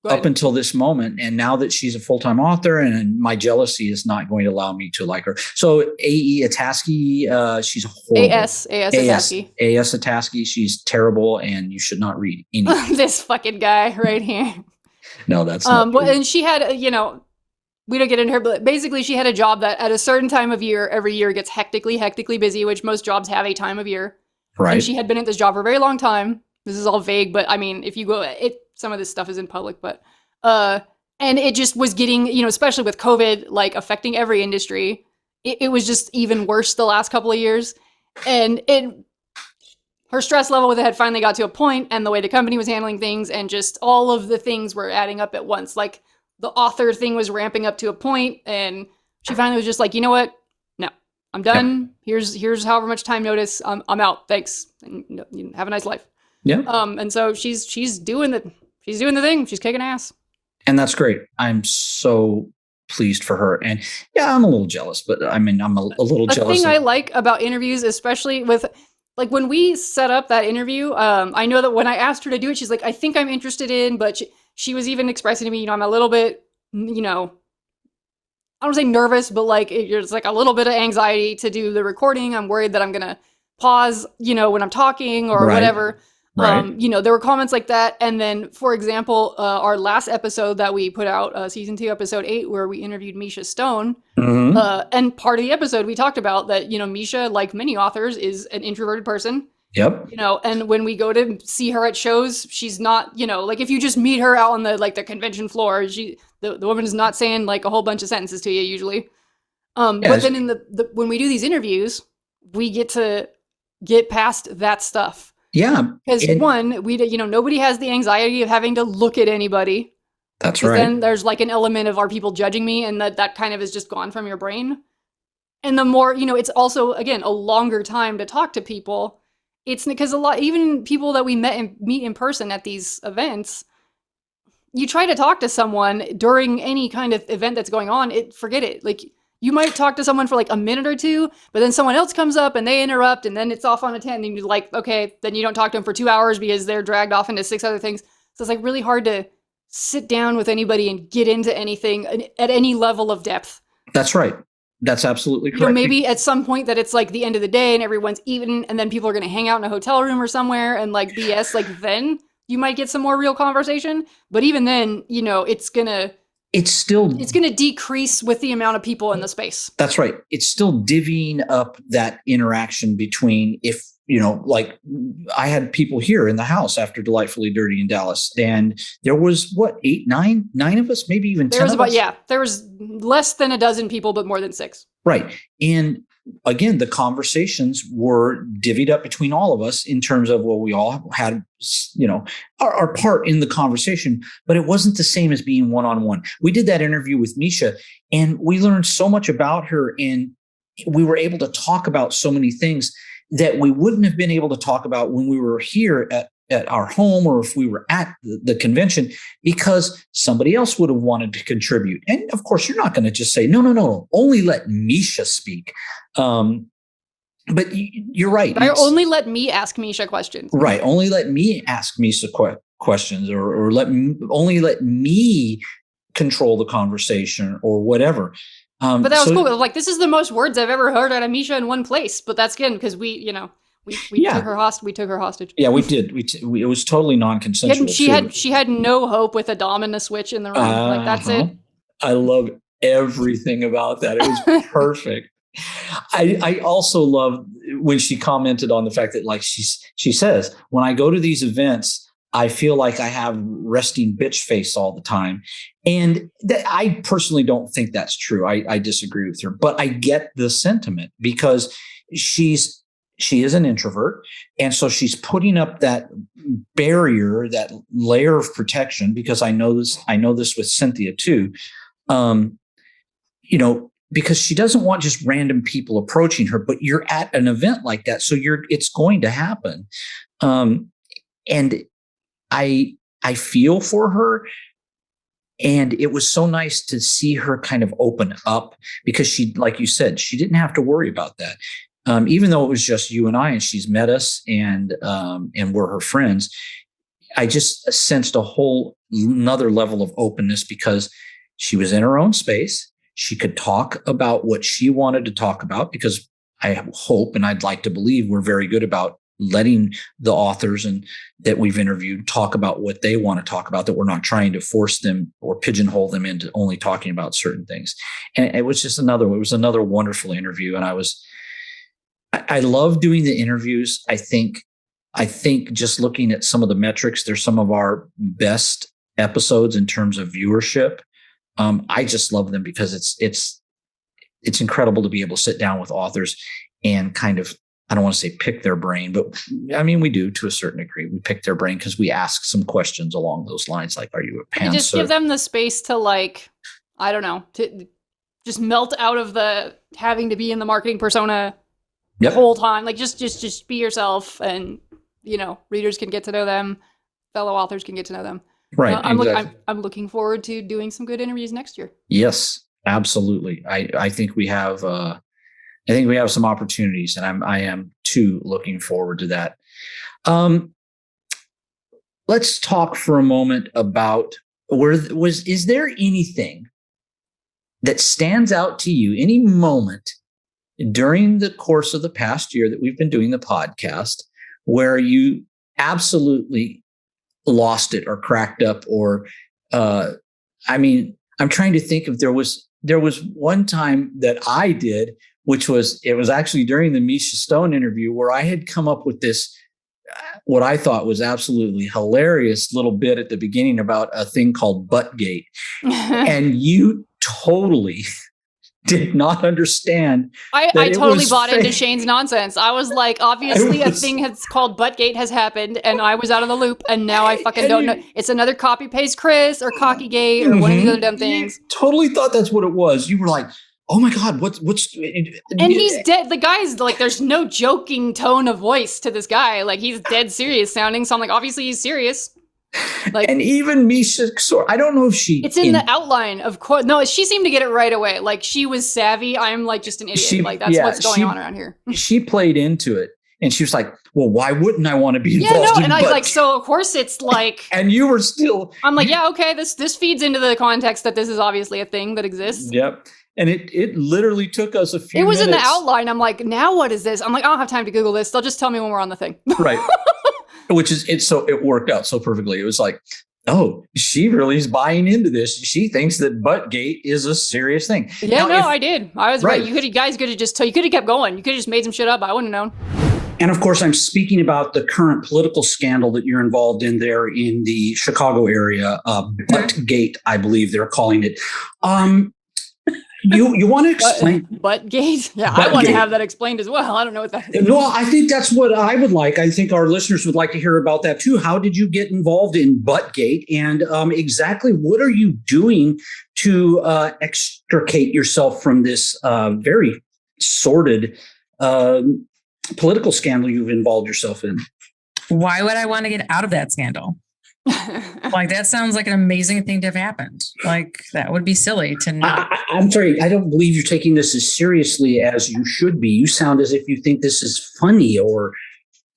up until this moment. And now that she's a full-time author, and my jealousy is not going to allow me to like her. So A.E. Ataski, she's horrible. A.S. Ataski. A.S. Ataski, she's terrible, and you should not read anything. This fucking guy right here. No, that's not true. And she had, we don't get into her, but basically she had a job that at a certain time of year, every year gets hectically busy, which most jobs have a time of year. Right. And she had been at this job for a very long time. This is all vague, but I mean, if you go, some of this stuff is in public, but, and it just was getting, especially with COVID, like affecting every industry, it was just even worse the last couple of years. And her stress level with it had finally got to a point, and the way the company was handling things, and just all of the things were adding up at once. Like the author thing was ramping up to a point, and she finally was just like, you know what? No, I'm done. Yep. Here's however much time notice. I'm out. Thanks. And have a nice life. Yeah. And so she's doing the thing. She's kicking ass. And that's great. I'm so pleased for her. And yeah, I'm a little jealous, but I mean, I'm a little jealous. The thing I like about interviews, especially with like when we set up that interview, I know that when I asked her to do it, she's like, I think I'm interested in, but she was even expressing to me, I'm a little bit, I don't want to say nervous, but like, there's like a little bit of anxiety to do the recording. I'm worried that I'm going to pause, when I'm talking or whatever. Right. There were comments like that. And then, for example, our last episode that we put out, season 2, episode 8, where we interviewed Misha Stone. And part of the episode, we talked about that, Misha, like many authors, is an introverted person. Yep. And when we go to see her at shows, she's not, like if you just meet her out on the convention floor, the woman is not saying like a whole bunch of sentences to you usually. But then in the when we do these interviews, we get to get past that stuff. Yeah. Because one, nobody has the anxiety of having to look at anybody. That's right. Then there's like an element of, are people judging me? And that kind of is just gone from your brain. And the more, it's also, again, a longer time to talk to people. It's because even people that we meet in person at these events, you try to talk to someone during any kind of event that's going on, forget it. Like, you might talk to someone for like a minute or two, but then someone else comes up and they interrupt, and then it's off on a tangent, and you're like, okay, then you don't talk to them for 2 hours because they're dragged off into 6 other things. So it's like really hard to sit down with anybody and get into anything at any level of depth. That's right. That's absolutely correct. You know, maybe at some point that it's like the end of the day and everyone's even, and then people are going to hang out in a hotel room or somewhere and like BS, like then you might get some more real conversation. But even then, you know, it's going to decrease with the amount of people in the space. That's right. It's still divvying up that interaction between, if, you know, like I had people here in the house after Delightfully Dirty in Dallas, and there was what, nine of us, maybe even 10 of us? Yeah, there was less than a dozen people, but more than 6. Right. And again, the conversations were divvied up between all of us in terms of, well, we all had, you know, our part in the conversation, but it wasn't the same as being one-on-one. We did that interview with Misha, and we learned so much about her, and we were able to talk about so many things that we wouldn't have been able to talk about when we were here at our home, or if we were at the convention, because somebody else would have wanted to contribute. And of course, you're not going to just say, no, only let Misha speak. But you're right. Only let me ask Misha questions. Right. Only let me ask Misha questions, or only let me control the conversation, or whatever. But that was cool. Like, this is the most words I've ever heard out of Misha in one place. But that's good because we took her hostage. Yeah, we did. It was totally non-consensual. She had no hope with a dom and a switch in the room. Like, that's it. I love everything about that. It was perfect. I also love when she commented on the fact that, like, she says, when I go to these events, I feel like I have resting bitch face all the time. And I personally don't think that's true. I disagree with her, but I get the sentiment because she is an introvert. And so she's putting up that barrier, that layer of protection, because I know this with Cynthia too. You know, because she doesn't want just random people approaching her, but you're at an event like that. So it's going to happen. And I feel for her, and it was so nice to see her kind of open up, because she, like you said, she didn't have to worry about that. Even though it was just you and I, and she's met us and we're her friends, I just sensed a whole another level of openness because she was in her own space. She could talk about what she wanted to talk about, because I hope and I'd like to believe we're very good about letting the authors and that we've interviewed talk about what they want to talk about, that we're not trying to force them or pigeonhole them into only talking about certain things. And it was another wonderful interview. And I love doing the interviews. I think just looking at some of the metrics, they're some of our best episodes in terms of viewership. I just love them because it's incredible to be able to sit down with authors and kind of, I don't want to say pick their brain, but I mean, we do to a certain degree. We pick their brain because we ask some questions along those lines, like, are you a pantser? Just give them the space to, like, I don't know, to just melt out of the having to be in the marketing persona the whole time. Like, just be yourself, and, you know, readers can get to know them, fellow authors can get to know them. Right. I'm looking forward to doing some good interviews next year. Yes, absolutely. I think we have some opportunities, and I am too looking forward to that. Let's talk for a moment about is there anything that stands out to you, any moment during the course of the past year that we've been doing the podcast, where you absolutely lost it or cracked up, or, I mean, I'm trying to think if there was one time that I did, which was actually during the Misha Stone interview, where I had come up with this, what I thought was absolutely hilarious little bit at the beginning about a thing called Buttgate. And you totally did not understand. I totally bought into Shane's nonsense. I was like, obviously a thing called Buttgate has happened, and I was out of the loop, and now I fucking don't know. It's another copy paste Chris or Cockygate or one of these other dumb things. You totally thought that's what it was. You were like, oh my God, what's and he's dead. The guy's like, there's no joking tone of voice to this guy. Like, he's dead serious sounding. So I'm like, obviously he's serious. Like, and even Misha, I don't know if she. It's in the outline, of course. No, she seemed to get it right away. Like, she was savvy. I'm like just an idiot. That's what's going on around here. She played into it, and she was like, "Well, why wouldn't I want to be involved?" Yeah, no, and I was like, so of course it's like. And you were still. I'm like, yeah, okay. This feeds into the context that this is obviously a thing that exists. Yep. And it literally took us a few. It was minutes. in the outline. I'm like, now what is this? I'm like, I don't have time to Google this. They'll just tell me when we're on the thing. Right. Which is it worked out so perfectly. It was like, oh, she really is buying into this. She thinks that Buttgate is a serious thing. Yeah, I did. I was right. You guys could have just you could have kept going. You could have just made some shit up. I wouldn't have known. And of course, I'm speaking about the current political scandal that you're involved in there in the Chicago area, Buttgate, I believe they're calling it. You want to explain Buttgate? Yeah, I want to have that explained as well. I don't know what that is. No, I think that's what I would like. I think our listeners would like to hear about that too. How did you get involved in Buttgate, and exactly what are you doing to extricate yourself from this very sordid political scandal you've involved yourself in? Why would I want to get out of that scandal? Like, that sounds like an amazing thing to have happened. Like, that would be silly to not. I'm sorry. I don't believe you're taking this as seriously as you should be. You sound as if you think this is funny or.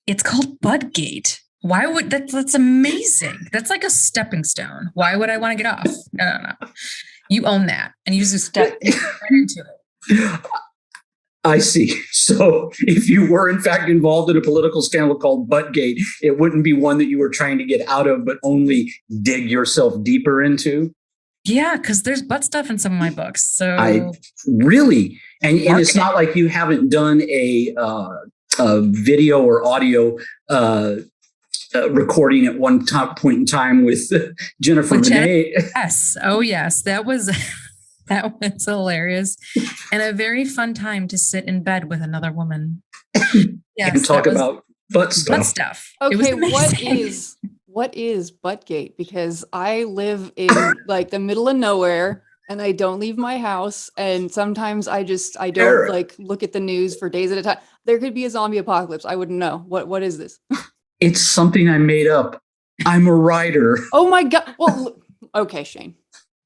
It's called Buttgate. Why would that's amazing. That's like a stepping stone. Why would I want to get off? No. You own that. And you just step right into it. I see. So if you were in fact involved in a political scandal called Buttgate, it wouldn't be one that you were trying to get out of, but only dig yourself deeper into. Yeah, because there's butt stuff in some of my books. So I really, and it's not like you haven't done a video or audio recording at one point in time with Jennifer Renee. Yes. Oh, yes. That was hilarious and a very fun time to sit in bed with another woman. Yes, and talk about butt stuff. Okay, what is Buttgate? Because I live in like the middle of nowhere and I don't leave my house, and sometimes I don't like look at the news for days at a time. There could be a zombie apocalypse. I wouldn't know. What is this? It's something I made up. I'm a writer. Oh my God. Well, okay, Shane.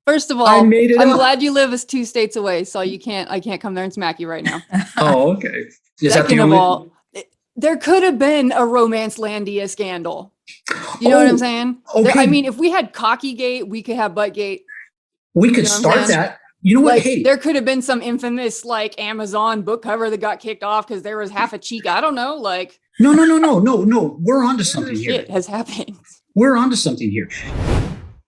First of all, I'm glad you live 2 states away, so I can't come there and smack you right now. Oh, okay. Second of all, there could have been a Romancelandia scandal. You know what I'm saying? Okay. I mean, if we had Cockygate, we could have Buttgate. We could start that. You know what? Like, hey, there could have been some infamous like Amazon book cover that got kicked off because there was half a cheek. I don't know. Like, no. We're onto something here. Shit has happened. We're onto something here.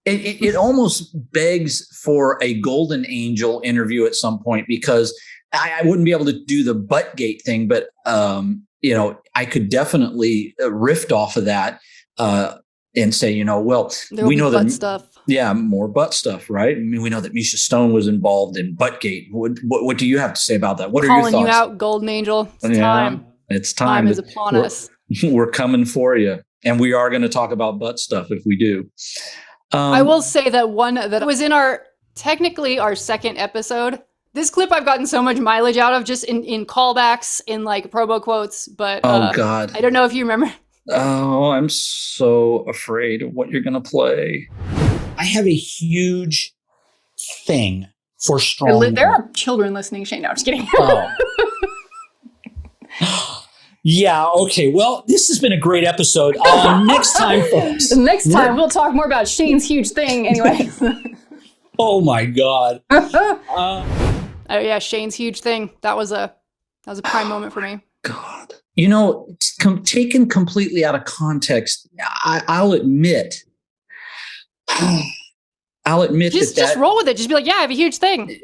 It almost begs for a Golden Angel interview at some point, because I wouldn't be able to do the Buttgate thing, but I could definitely riff off of that and say, we know that stuff. Yeah, more butt stuff, right? I mean, we know that Misha Stone was involved in Buttgate. What do you have to say about that? What are your thoughts? Calling you out, Golden Angel. It's time. It's time. Time is upon us. We're coming for you, and we are going to talk about butt stuff if we do. I will say that one that was in our second episode. This clip I've gotten so much mileage out of just in callbacks, in like promo quotes. But oh God, I don't know if you remember. Oh, I'm so afraid of what you're going to play. I have a huge thing for strong. There are children listening, Shane. No, I'm just kidding. Yeah, okay. Well, this has been a great episode. Next time, folks. Next time, we'll talk more about Shane's huge thing anyway. Oh, my God. Oh, yeah, Shane's huge thing. That was a prime moment for me. God. Taken completely out of context, I'll admit just roll with it. Just be like, yeah, I have a huge thing.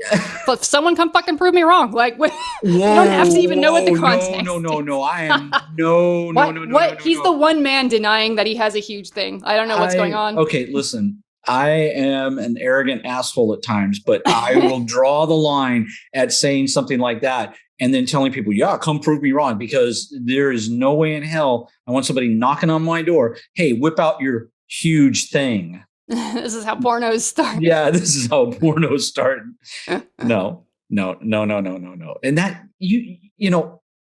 But someone come fucking prove me wrong. Like, you don't have to even know what the context. No. I am no. What? He's the one man denying that he has a huge thing. I don't know what's going on. Okay, listen. I am an arrogant asshole at times, but I will draw the line at saying something like that and then telling people, yeah, come prove me wrong, because there is no way in hell I want somebody knocking on my door. Hey, whip out your huge thing. This is how pornos start. Yeah, this is how pornos start. No. And that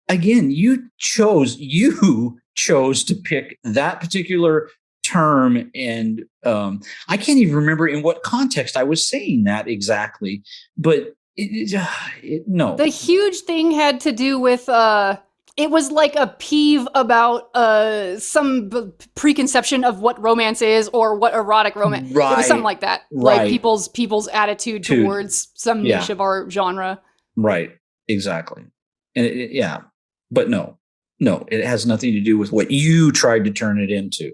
again, you chose to pick that particular term, and I can't even remember in what context I was saying that exactly, but no. The huge thing had to do with it was like a peeve about some preconception of what romance is or what erotic romance. It was something like that. Like people's attitude towards some niche of our genre. Right. Exactly. And but no, it has nothing to do with what you tried to turn it into.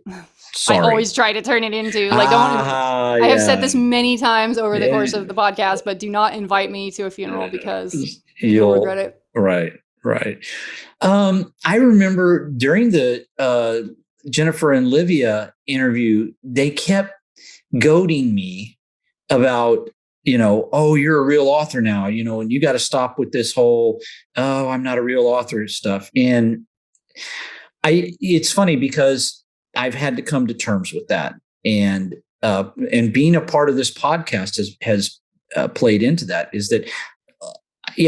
Sorry. I always try to turn it into I have said this many times over the course of the podcast, but do not invite me to a funeral because you'll regret it. Right. I remember during the Jennifer and Livia interview, they kept goading me about, oh, you're a real author now, and you got to stop with this whole, oh, I'm not a real author stuff. And it's funny because I've had to come to terms with that, and being a part of this podcast has played into that. Is that,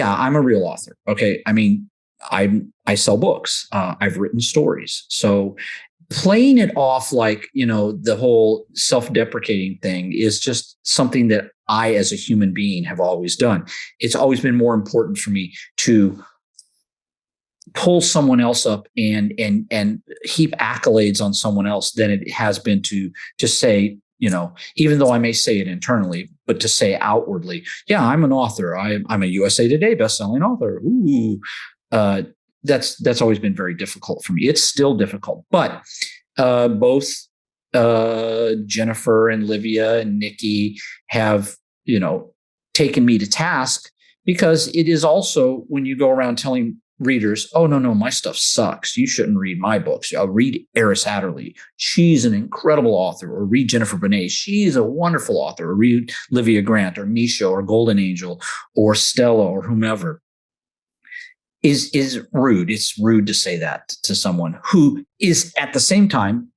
I'm a real author. Okay, I mean, I sell books. I've written stories. So playing it off like, the whole self-deprecating thing is just something that I, as a human being, have always done. It's always been more important for me to pull someone else up and heap accolades on someone else than it has been to just say, even though I may say it internally, but to say outwardly, yeah, I'm an author. I'm a USA Today bestselling author. Ooh, that's always been very difficult for me. It's still difficult, but both Jennifer and Livia and Nikki have, taken me to task, because it is also when you go around telling readers, oh, no, my stuff sucks, you shouldn't read my books. I'll read Eris Hatterley. She's an incredible author. Or read Jennifer Benet. She's a wonderful author. Or read Livia Grant or Misha or Golden Angel or Stella or whomever. Is rude. It's rude to say that to someone who is at the same time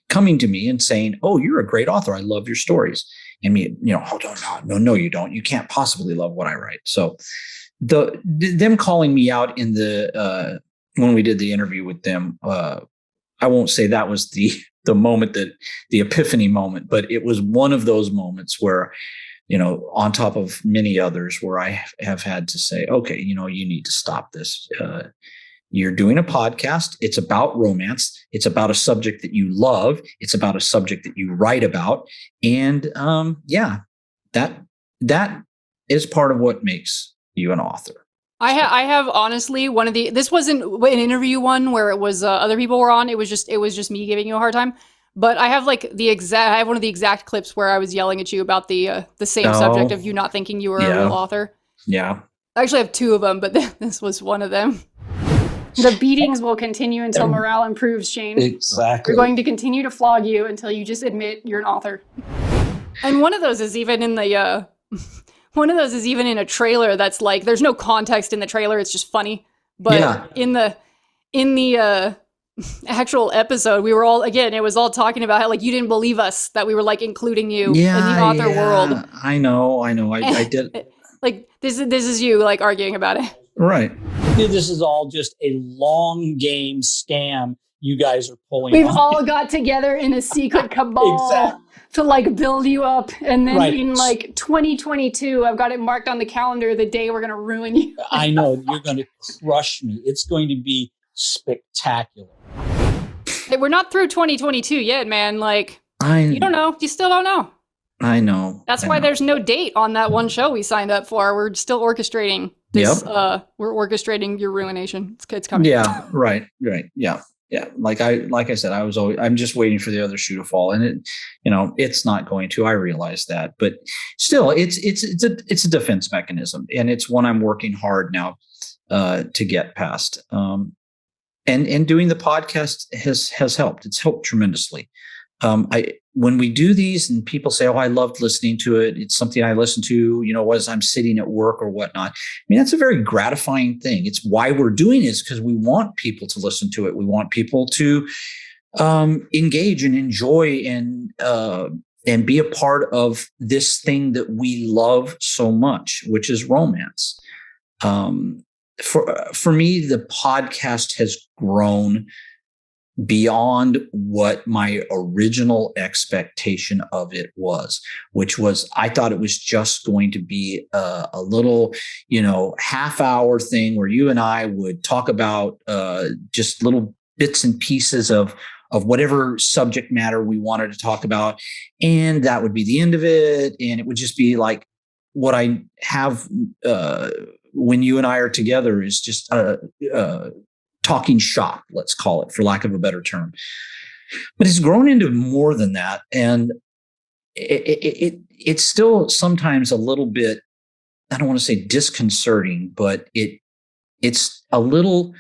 coming to me and saying, oh, you're a great author. I love your stories. And me, oh, no, you don't. You can't possibly love what I write. So them calling me out in the when we did the interview with them, I won't say that was the moment, that the epiphany moment, but it was one of those moments where, on top of many others, where I have had to say, okay, you need to stop this. You're doing a podcast. It's about romance. It's about a subject that you love. It's about a subject that you write about. And that is part of what makes you an author. I have honestly this wasn't an interview one where it was other people were on. It was just me giving you a hard time. But I have one of the exact clips where I was yelling at you about the same subject of you not thinking you were a real author. Yeah. I actually have two of them, but this was one of them. The beatings will continue until morale improves, Shane. Exactly. We're going to continue to flog you until you just admit you're an author. And one of those is even in the in a trailer that's like, there's no context in the trailer, it's just funny. But in the actual episode, we were all, again, it was all talking about how, like, you didn't believe us that we were, like, including you in the author world. I know. I did. Like, this is you, like, arguing about it. Right. This is all just a long game scam you guys are pulling. We've all got together in a secret cabal to, like, build you up. And then in, like, 2022, I've got it marked on the calendar, the day we're going to ruin you. I know. You're going to crush me. It's going to be spectacular. Hey, we're not through 2022 yet, man. Like, you don't know. You still don't know. I know. That's why there's no date on that one show we signed up for. We're still orchestrating this. We're orchestrating your ruination. It's coming. Yeah. Right. Yeah. Like I said, I'm just waiting for the other shoe to fall, and it's not going to. I realize that, but still, it's a defense mechanism, and it's one I'm working hard now to get past. And doing the podcast has helped. It's helped tremendously. When we do these and people say, oh, I loved listening to it, it's something I listen to, as I'm sitting at work or whatnot. I mean, that's a very gratifying thing. It's why we're doing it, is because we want people to listen to it. We want people to engage and enjoy and be a part of this thing that we love so much, which is romance. For me, the podcast has grown beyond what my original expectation of it was, which was I thought it was just going to be a little, half-hour thing where you and I would talk about just little bits and pieces of whatever subject matter we wanted to talk about. And that would be the end of it. And it would just be like what I have when you and I are together is just talking shop, let's call it, for lack of a better term. But it's grown into more than that. And it's still sometimes a little bit, I don't want to say disconcerting, but it's a little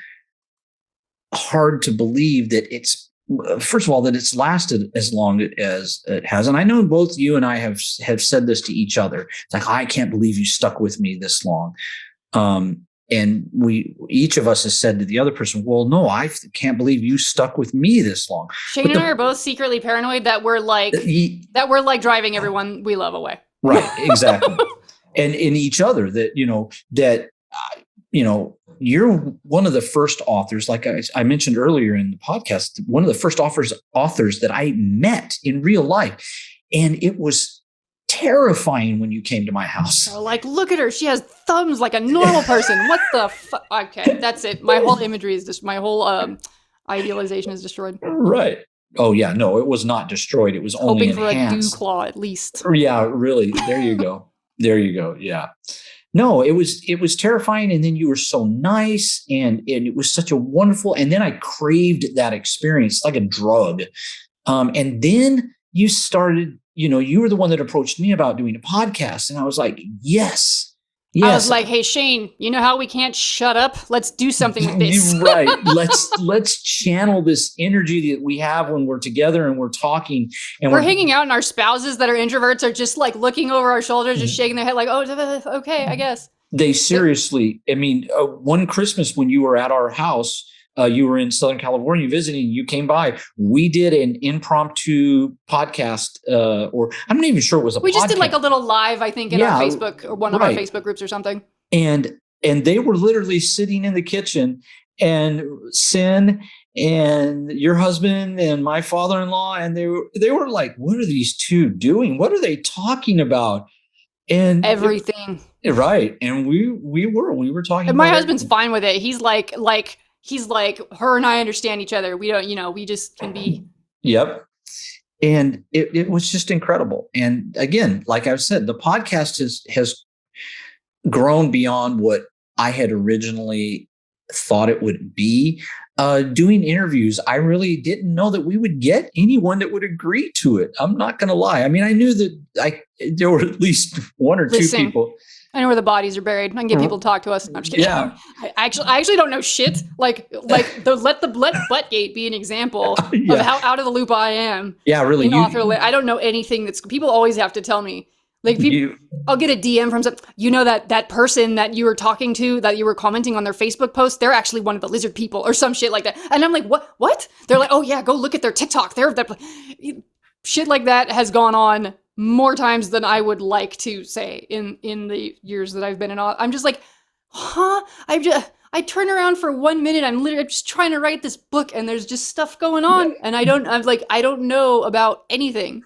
hard to believe that it's, first of all, that it's lasted as long as it has. And I know both you and I have said this to each other. It's like, I can't believe you stuck with me this long. And each of us has said to the other person, well, no, I can't believe you stuck with me this long. Shane and I are both secretly paranoid that we're like driving everyone we love away. Right. Exactly. and in each other that you're one of the first authors, like I mentioned earlier in the podcast, one of the first authors that I met in real life. And it was terrifying when you came to my house. So like, look at her. She has thumbs like a normal person. What the fuck? Okay, that's it. My whole imagery is just, my whole idealization is destroyed. Right. Oh, yeah. No, it was not destroyed. It was only hoping for enhanced. a dew claw at least. Yeah, really. There you go. There you go. Yeah. No, it was terrifying. And then you were so nice and it was such a wonderful, and then I craved that experience like a drug. And then you started, you were the one that approached me about doing a podcast. And I was like, yes. I was like, hey, Shane, you know how we can't shut up? Let's do something with this. Right. Let's channel this energy that we have when we're together and we're talking. And we're hanging out, and our spouses that are introverts are just like looking over our shoulders, just shaking their head like, oh, okay, I guess. They seriously, I mean, one Christmas when you were at our house, you were in Southern California visiting, you came by, we did an impromptu podcast, or I'm not even sure it was a podcast. We just did like a little live, I think, in our Facebook or one of our Facebook groups or something. And they were literally sitting in the kitchen, and Sin and your husband and my father-in-law, and they were like, what are these two doing? What are they talking about? And everything. Right. And we were talking and my about husband's fine with it. He's like, her and I understand each other. We don't, we just can be. Yep. And it was just incredible. And again, like I've said, the podcast has grown beyond what I had originally thought it would be. Doing interviews, I really didn't know that we would get anyone that would agree to it. I'm not going to lie. I mean, I knew that there were at least one or two people. I know where the bodies are buried. I can get people to talk to us. I'm just kidding. Yeah. I actually don't know shit. Like let Buttgate be an example of how out of the loop I am. Yeah, really. I don't know anything that's. People always have to tell me. Like I'll get a DM from some. That person that you were talking to, that you were commenting on their Facebook post, they're actually one of the lizard people or some shit like that. And I'm like, what? They're like, oh yeah, go look at their TikTok. Shit like that has gone on more times than I would like to say in the years that I've been in. I'm just like, huh? I turn around for 1 minute. I'm just trying to write this book, and there's just stuff going on, and I don't know about anything.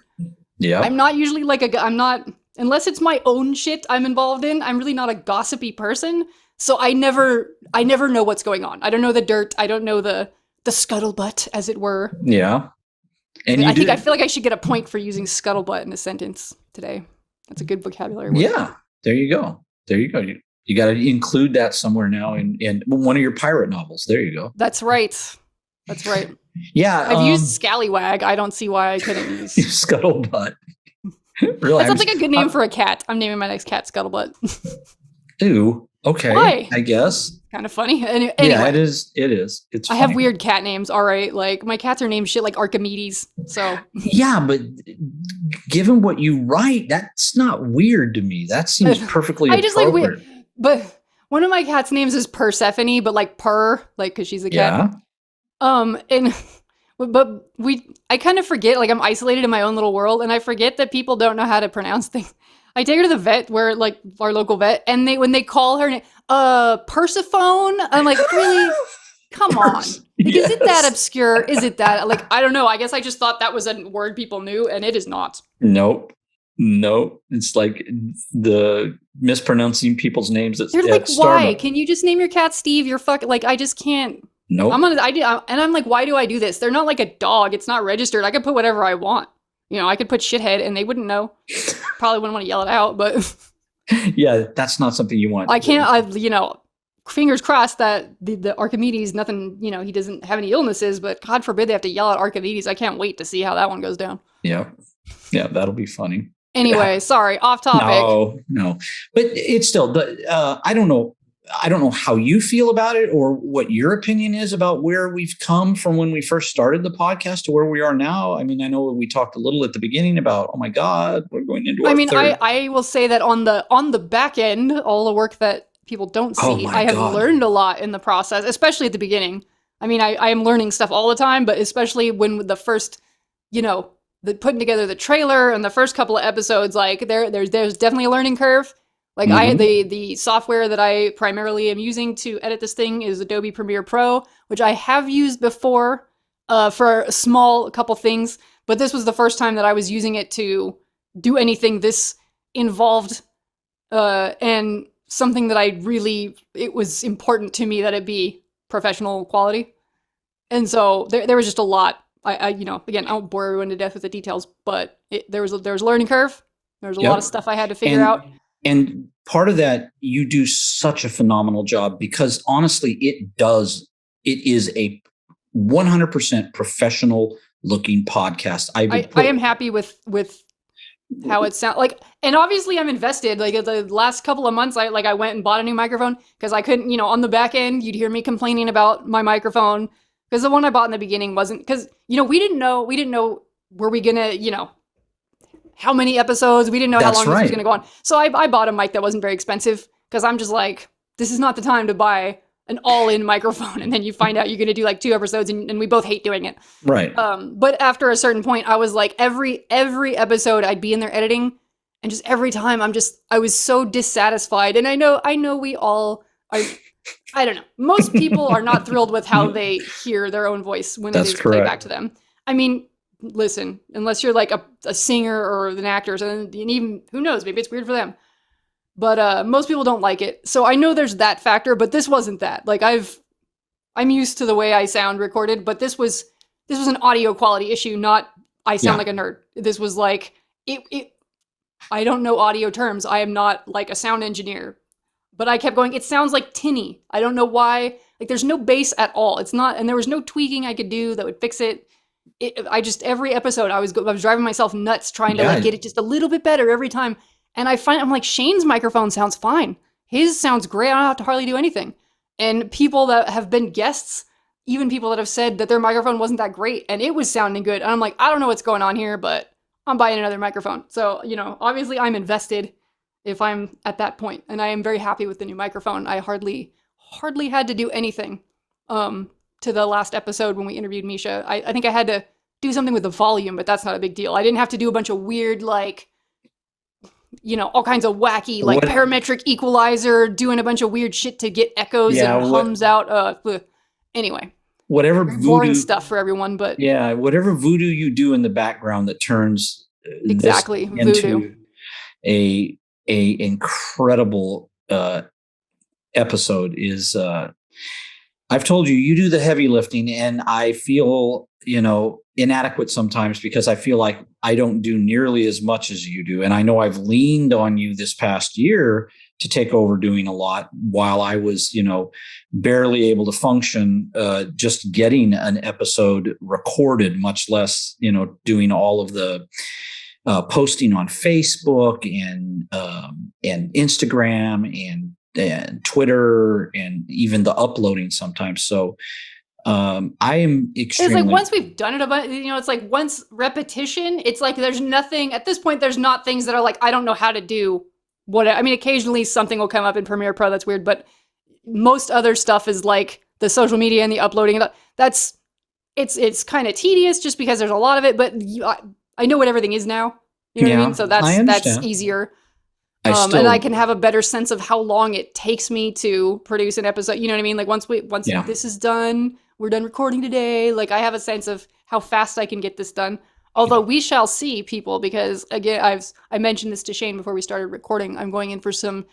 Yeah, I'm not usually I'm not, unless it's my own shit I'm involved in. I'm really not a gossipy person, so I never know what's going on. I don't know the dirt. I don't know the scuttlebutt, as it were. Yeah. And I feel like I should get a point for using scuttlebutt in a sentence today. That's a good vocabulary word. Yeah, there you go. You got to include that somewhere now in one of your pirate novels. There you go. That's right. Yeah, I've used scallywag. I don't see why I couldn't use scuttlebutt. Really, that sounds like a good name for a cat. I'm naming my next cat Scuttlebutt. Ew. Okay. Why? I guess. Kind of funny. Anyway, yeah, it is. It's. I have weird cat names. All right, like my cats are named shit like Archimedes. So. Yeah, but given what you write, that's not weird to me. That seems perfectly appropriate. Just like weird. But one of my cat's names is Persephone, but like because she's a cat. Yeah. I kind of forget, like I'm isolated in my own little world, and I forget that people don't know how to pronounce things. I take her to the vet, where like our local vet, and when they call her name, Persephone, I'm like, really? Come on. Like, Yes. Is it that obscure? Is it that, like, I don't know. I guess I just thought that was a word people knew, and it is not. Nope. It's like the mispronouncing people's names. They're like, why? Can you just name your cat Steve? You're fucking, like, I just can't. Nope. And I'm like, why do I do this? They're not like a dog. It's not registered. I could put whatever I want. I could put shithead and they wouldn't know. Probably wouldn't want to yell it out, but Yeah, that's not something you want. I can't, fingers crossed that the Archimedes, nothing, he doesn't have any illnesses, but God forbid they have to yell at Archimedes. I can't wait to see how that one goes down. Yeah, that'll be funny. Anyway, sorry, off topic. No, but it's still, I don't know how you feel about it or what your opinion is about where we've come from when we first started the podcast to where we are now. I mean, I know we talked a little at the beginning about, oh my God, we're going into our third. I will say that on the back end, all the work that people don't see, I have learned a lot in the process, especially at the beginning. I mean, I am learning stuff all the time, but especially when the first, the putting together the trailer and the first couple of episodes, like there's definitely a learning curve. Like the software that I primarily am using to edit this thing is Adobe Premiere Pro, which I have used before for a small couple things, but this was the first time that I was using it to do anything this involved and something that it was important to me that it be professional quality. And so there was just a lot. I again, I won't bore everyone to death with the details, but there was a learning curve. There was a lot of stuff I had to figure out. And part of that, you do such a phenomenal job because honestly, it is a 100% professional looking podcast. I am happy with how it sounds like, and obviously I'm invested. Like the last couple of months, I went and bought a new microphone because I couldn't, on the back end, you'd hear me complaining about my microphone because the one I bought in the beginning wasn't, because, we didn't know, were we gonna, how many episodes? We didn't know how long this was going to go on. So I bought a mic that wasn't very expensive because I'm just like, this is not the time to buy an all-in microphone. And then you find out you're going to do like 2 episodes and we both hate doing it. Right. But after a certain point, I was like, every episode I'd be in there editing, and just every time I was so dissatisfied. And I know we all are, I don't know. Most people are not thrilled with how they hear their own voice when it is played back to them. I mean, listen, unless you're like a singer or an actor, and even, who knows, maybe it's weird for them. But most people don't like it. So I know there's that factor, but this wasn't that. Like I'm used to the way I sound recorded, but this was an audio quality issue, not I sound like a nerd. This was like, I don't know audio terms. I am not like a sound engineer. But I kept going, it sounds like tinny. I don't know why. Like there's no bass at all. It's not, and there was no tweaking I could do that would fix it. Every episode I was driving myself nuts trying to get it just a little bit better every time. And I'm like, Shane's microphone sounds fine. His sounds great. I don't have to hardly do anything. And people that have been guests, even people that have said that their microphone wasn't that great and it was sounding good. And I'm like, I don't know what's going on here, but I'm buying another microphone. So, obviously I'm invested if I'm at that point. And I am very happy with the new microphone. I hardly had to do anything to the last episode when we interviewed Misha. I think I had to do something with the volume, but that's not a big deal. I didn't have to do a bunch of weird, like, all kinds of wacky, like parametric equalizer, doing a bunch of weird shit to get echoes and hums out. Anyway, whatever boring stuff for everyone, but whatever voodoo you do in the background that turns exactly into a incredible episode is. I've told you do the heavy lifting, and I feel, inadequate sometimes because I feel like I don't do nearly as much as you do. And I know I've leaned on you this past year to take over doing a lot while I was, barely able to function, just getting an episode recorded, much less, doing all of the posting on Facebook and Instagram and Twitter and even the uploading sometimes. So I am extremely. It's like once we've done it a bunch, it's like once repetition, it's like there's nothing at this point. There's not things that are like, I don't know how to do what. I mean, occasionally something will come up in Premiere Pro that's weird, but most other stuff is like the social media and the uploading. It's kind of tedious just because there's a lot of it, but I know what everything is now. You know what I mean? So that's easier. And I can have a better sense of how long it takes me to produce an episode. You know what I mean? Like once this is done, we're done recording today. Like I have a sense of how fast I can get this done. Although we shall see, people, because again, I mentioned this to Shane before we started recording. I'm going in for some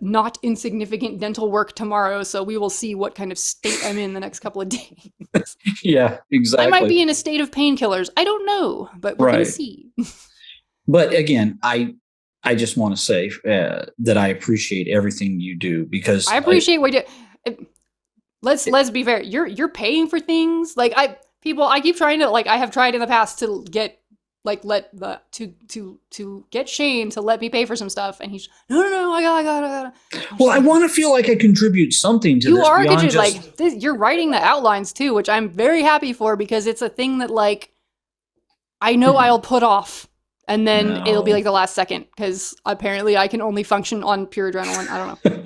not insignificant dental work tomorrow, so we will see what kind of state I'm in the next couple of days. Yeah, exactly. I might be in a state of painkillers. I don't know, but we're going to see. But again, I just want to say that I appreciate everything you do, because I appreciate what you do. Let's be fair. You're paying for things. Like I keep trying to, like, I have tried in the past to get to get Shane to let me pay for some stuff, and he's no, I gotta. Well, I want to feel like I contribute something to you this. You are beyond just... like this, you're writing the outlines too, which I'm very happy for, because it's a thing that, like, I know I'll put off, and then it'll be like the last second, because apparently I can only function on pure adrenaline. I don't know.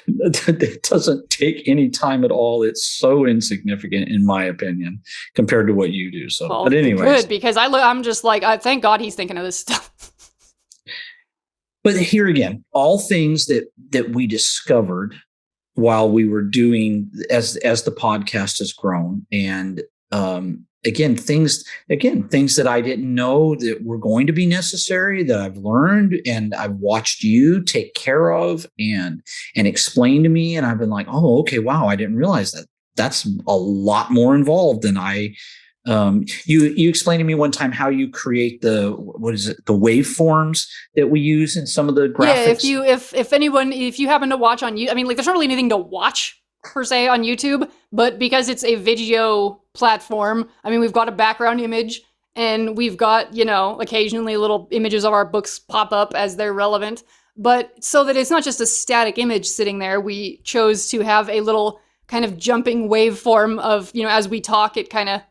It doesn't take any time at all. It's so insignificant, in my opinion, compared to what you do. So, well, but anyway, good, because I'm just like, thank God he's thinking of this stuff. But here again, all things that we discovered while we were doing as the podcast has grown, and things that I didn't know that were going to be necessary, that I've learned and I've watched you take care of and explain to me. And I've been like, oh, okay, wow, I didn't realize that. That's a lot more involved than I, you explained to me one time how you create the waveforms that we use in some of the graphics. Yeah, if you happen to watch on YouTube, I mean, like, there's not really anything to watch per se on YouTube, but because it's a video platform, I mean, we've got a background image, and we've got, occasionally little images of our books pop up as they're relevant, but so that it's not just a static image sitting there, we chose to have a little kind of jumping waveform of, as we talk, it kind of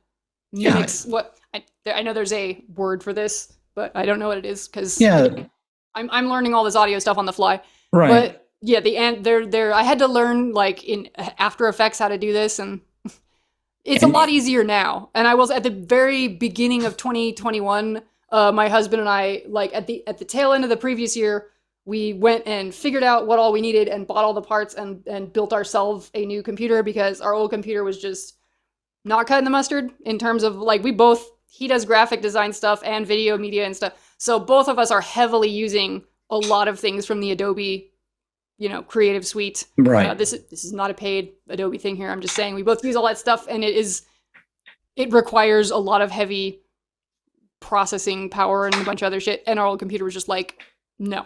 mimics what I know there's a word for this, but I don't know what it is, because I'm learning all this audio stuff on the fly. Right. But yeah, the end there. I had to learn, like, in After Effects how to do this, and it's a lot easier now. And I was at the very beginning of 2021. My husband and I, like, at the tail end of the previous year, we went and figured out what all we needed and bought all the parts and built ourselves a new computer, because our old computer was just not cutting the mustard in terms of, like, he does graphic design stuff and video media and stuff. So both of us are heavily using a lot of things from the Adobe Creative Suite. Right. This is not a paid Adobe thing here. I'm just saying we both use all that stuff, and it requires a lot of heavy processing power and a bunch of other shit. And our old computer was just like, no.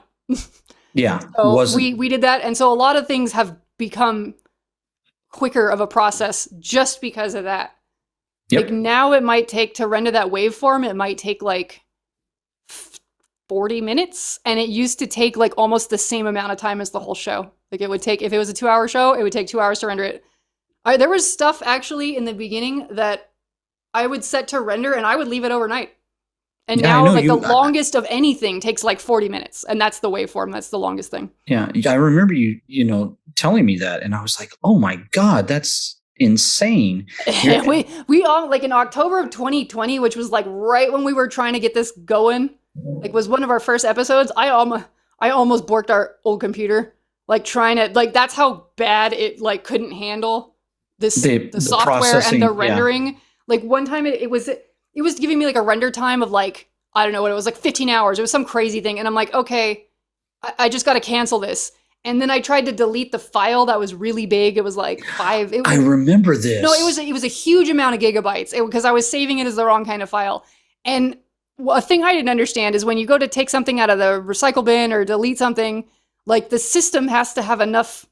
Yeah. So we did that. And so a lot of things have become quicker of a process just because of that. Yep. Like, now it might take to render that waveform, it might take like 40 minutes, and it used to take like almost the same amount of time as the whole show. Like, it would take, if it was a 2-hour show, it would take 2 hours to render it. There was stuff actually in the beginning that I would set to render, and I would leave it overnight. And now, like, the longest of anything takes like 40 minutes, and that's the waveform. That's the longest thing. Yeah, I remember you telling me that, and I was like, oh my God, that's insane. we all, like, in October of 2020, which was like right when we were trying to get this going, like, was one of our first episodes. I almost borked our old computer, like, trying to, like, that's how bad it, like, couldn't handle the software and the rendering. Yeah. Like, one time it was giving me like a render time of, like, I don't know what it was, like 15 hours. It was some crazy thing. And I'm like, okay, I just got to cancel this. And then I tried to delete the file that was really big. It was like 5. I remember this. No, it was a huge amount of gigabytes, because I was saving it as the wrong kind of file. And a thing I didn't understand is when you go to take something out of the recycle bin or delete something, like, the system has to have enough,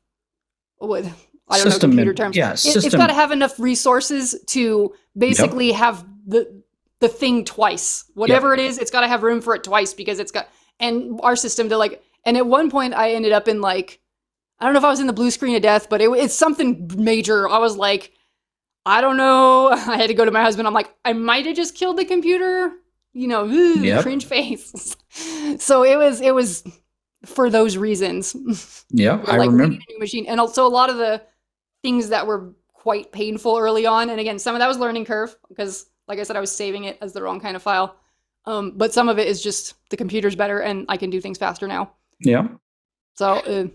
I don't know computer terms. Yeah, it's got to have enough resources to basically have the thing twice. Whatever it is, it's got to have room for it twice, because it's got, and our system to, like, and at one point I ended up in, like, I don't know if I was in the blue screen of death, but it's something major. I was like, I don't know. I had to go to my husband. I'm like, I might have just killed the computer, cringe face. So it was for those reasons. Yeah, I remember. We need a new machine. And also a lot of the things that were quite painful early on. And again, some of that was learning curve, because, like I said, I was saving it as the wrong kind of file. But some of it is just the computer's better and I can do things faster now. Yeah. So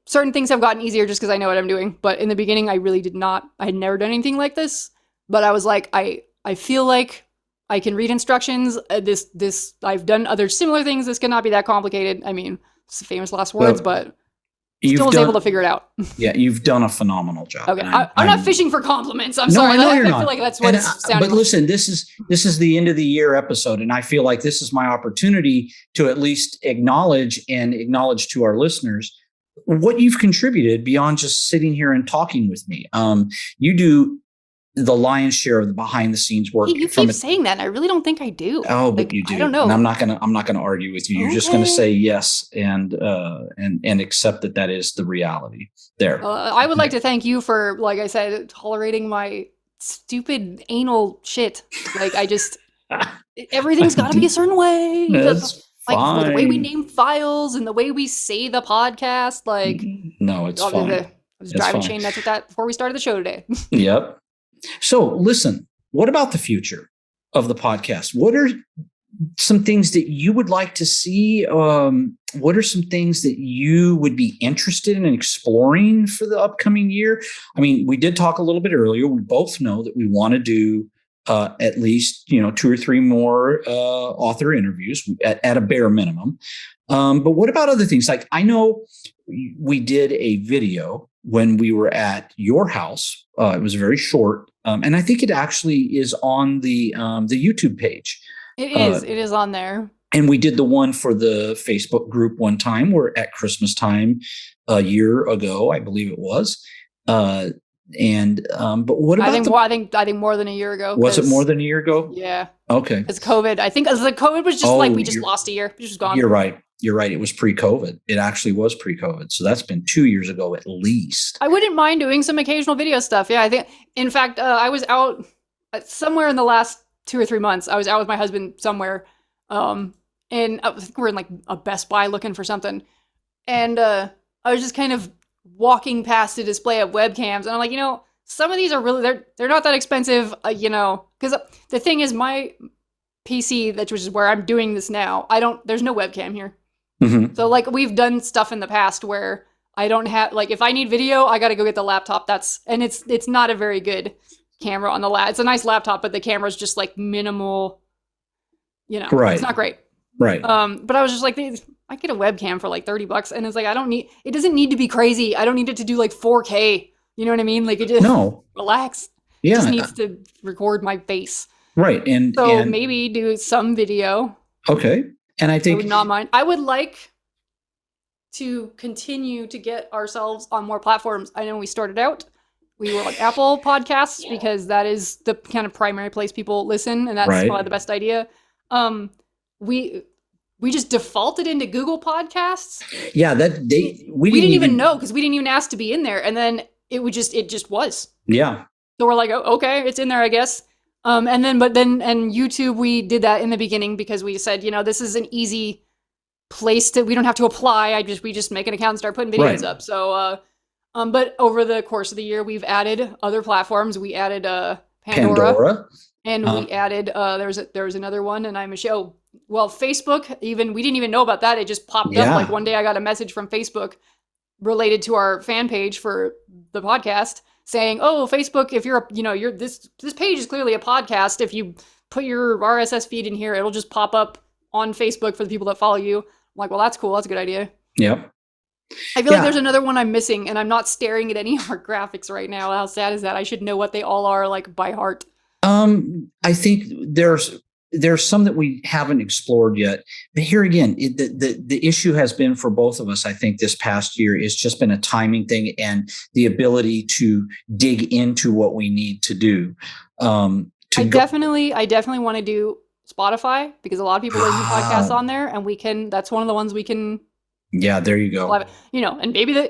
certain things have gotten easier just because I know what I'm doing. But in the beginning, I really did not. I had never done anything like this. But I was like, I feel like I can read instructions. This I've done other similar things. This cannot be that complicated. I mean, it's famous last words, but still was able to figure it out. Yeah, you've done a phenomenal job. Okay, I'm not fishing for compliments. I'm No, sorry. I know you're I not. feel like that's what it's sounding But like. listen, this is the end of the year episode, and I feel like this is my opportunity to at least acknowledge to our listeners what you've contributed beyond just sitting here and talking with me. You do the lion's share of the behind the scenes work. You keep saying that, and I really don't think I do. Oh, but you do. I don't know. And I'm not gonna argue with you. You're just gonna say yes and accept that is the reality. There. I would like to thank you for, like I said, tolerating my stupid anal shit. Like everything's got to be a certain way. That's like the way we fine. name files and the way we say the podcast. Like, no, it's I fine. was It's driving fine. chain nuts with that before we started the show today. Yep. So listen, what about the future of the podcast? What are some things that you would like to see? What are some things that you would be interested in exploring for the upcoming year? I mean, we did talk a little bit earlier. We both know that we want to do at least 2 or 3 more author interviews at a bare minimum. But what about other things? Like, I know we did a video when we were at your house. It was very short, and I think it actually is on the YouTube page. It is. It is on there. And we did the one for the Facebook group one time. We're at Christmas time a year ago, I believe it was. But what about I think more than a year ago. Was it more than a year ago? Yeah. Okay. Because COVID, I think COVID was just we just lost a year. It just gone. You're right. It was pre-COVID. It actually was pre-COVID. So that's been 2 years ago at least. I wouldn't mind doing some occasional video stuff. Yeah, I think. In fact, I was out somewhere in the last 2 or 3 months. I was out with my husband somewhere, and I think we're in like a Best Buy looking for something, and I was just kind of walking past a display of webcams, and I'm like, some of these are really they're not that expensive, because the thing is, my PC, which is where I'm doing this now, there's no webcam here. Mm-hmm. So like we've done stuff in the past where I don't have, like, if I need video, I got to go get the laptop. And it's not a very good camera on the lap. It's a nice laptop, but the camera's just like minimal, Right. It's not great. Right. But I was just like, I get a webcam for like $30 and it's like, it doesn't need to be crazy. I don't need it to do like 4K. You know what I mean? Like, it just, relax. Yeah. It just needs to record my face. Right. And maybe do some video. Okay. And I think I would not mind. I would like to continue to get ourselves on more platforms. I know we started out, we were like Apple Podcasts because that is the kind of primary place people listen, and that's probably the best idea. We just defaulted into Google Podcasts. Yeah, we didn't even know because we didn't even ask to be in there, and then it just was. Yeah. So we're like, oh, okay, it's in there, I guess. And YouTube, we did that in the beginning because we said, this is an easy place we don't have to apply. We just make an account and start putting videos up. So, but over the course of the year, we've added other platforms. We added Pandora. And we added there was another one, and I'm a show. Well, Facebook, we didn't even know about that. It just popped up. Like one day I got a message from Facebook related to our fan page for the podcast saying, "Oh, Facebook, if you're this page is clearly a podcast. If you put your RSS feed in here, it'll just pop up on Facebook for the people that follow you." I'm like, well, that's cool. That's a good idea. Yep. I feel like there's another one I'm missing, and I'm not staring at any of our graphics right now. How sad is that? I should know what they all are like by heart. I think there's some that we haven't explored yet, but here again, the issue has been for both of us. I think this past year it's just been a timing thing and the ability to dig into what we need to do. I definitely want to do Spotify because a lot of people listen to podcasts on there, and that's one of the ones we can. Yeah, there you go. And maybe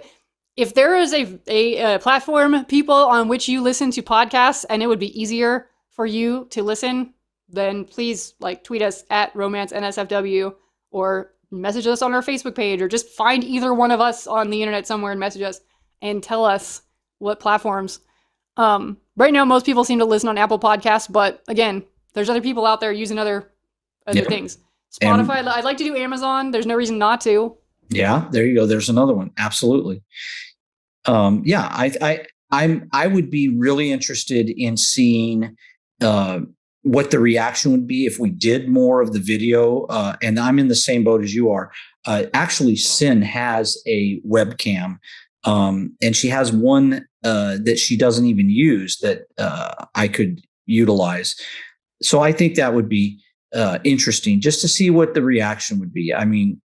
if there is a platform, people on which you listen to podcasts, and it would be easier for you to listen, then please tweet us at Romance NSFW or message us on our Facebook page, or just find either one of us on the internet somewhere and message us and tell us what platforms. Right now, most people seem to listen on Apple Podcasts, but again, there's other people out there using other other things. Spotify, I'd like to do Amazon. There's no reason not to. Yeah, there you go. There's another one. Absolutely. I would be really interested in seeing what the reaction would be if we did more of the video. And I'm in the same boat as you are. Actually, Sin has a webcam, and she has one that she doesn't even use that I could utilize. So I think that would be interesting just to see what the reaction would be. I'm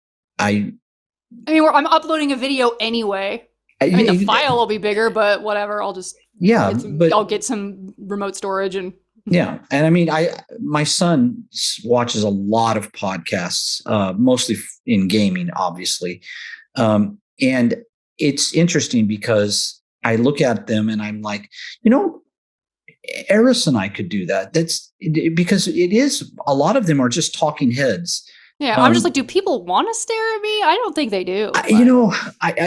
uploading a video anyway. The file will be bigger, but whatever. I'll get some remote storage and. Yeah. And my son watches a lot of podcasts, mostly in gaming, obviously. And it's interesting because I look at them and I'm like, Eris and I could do that. That's because a lot of them are just talking heads. Yeah. I'm just like, do people want to stare at me? I don't think they do. I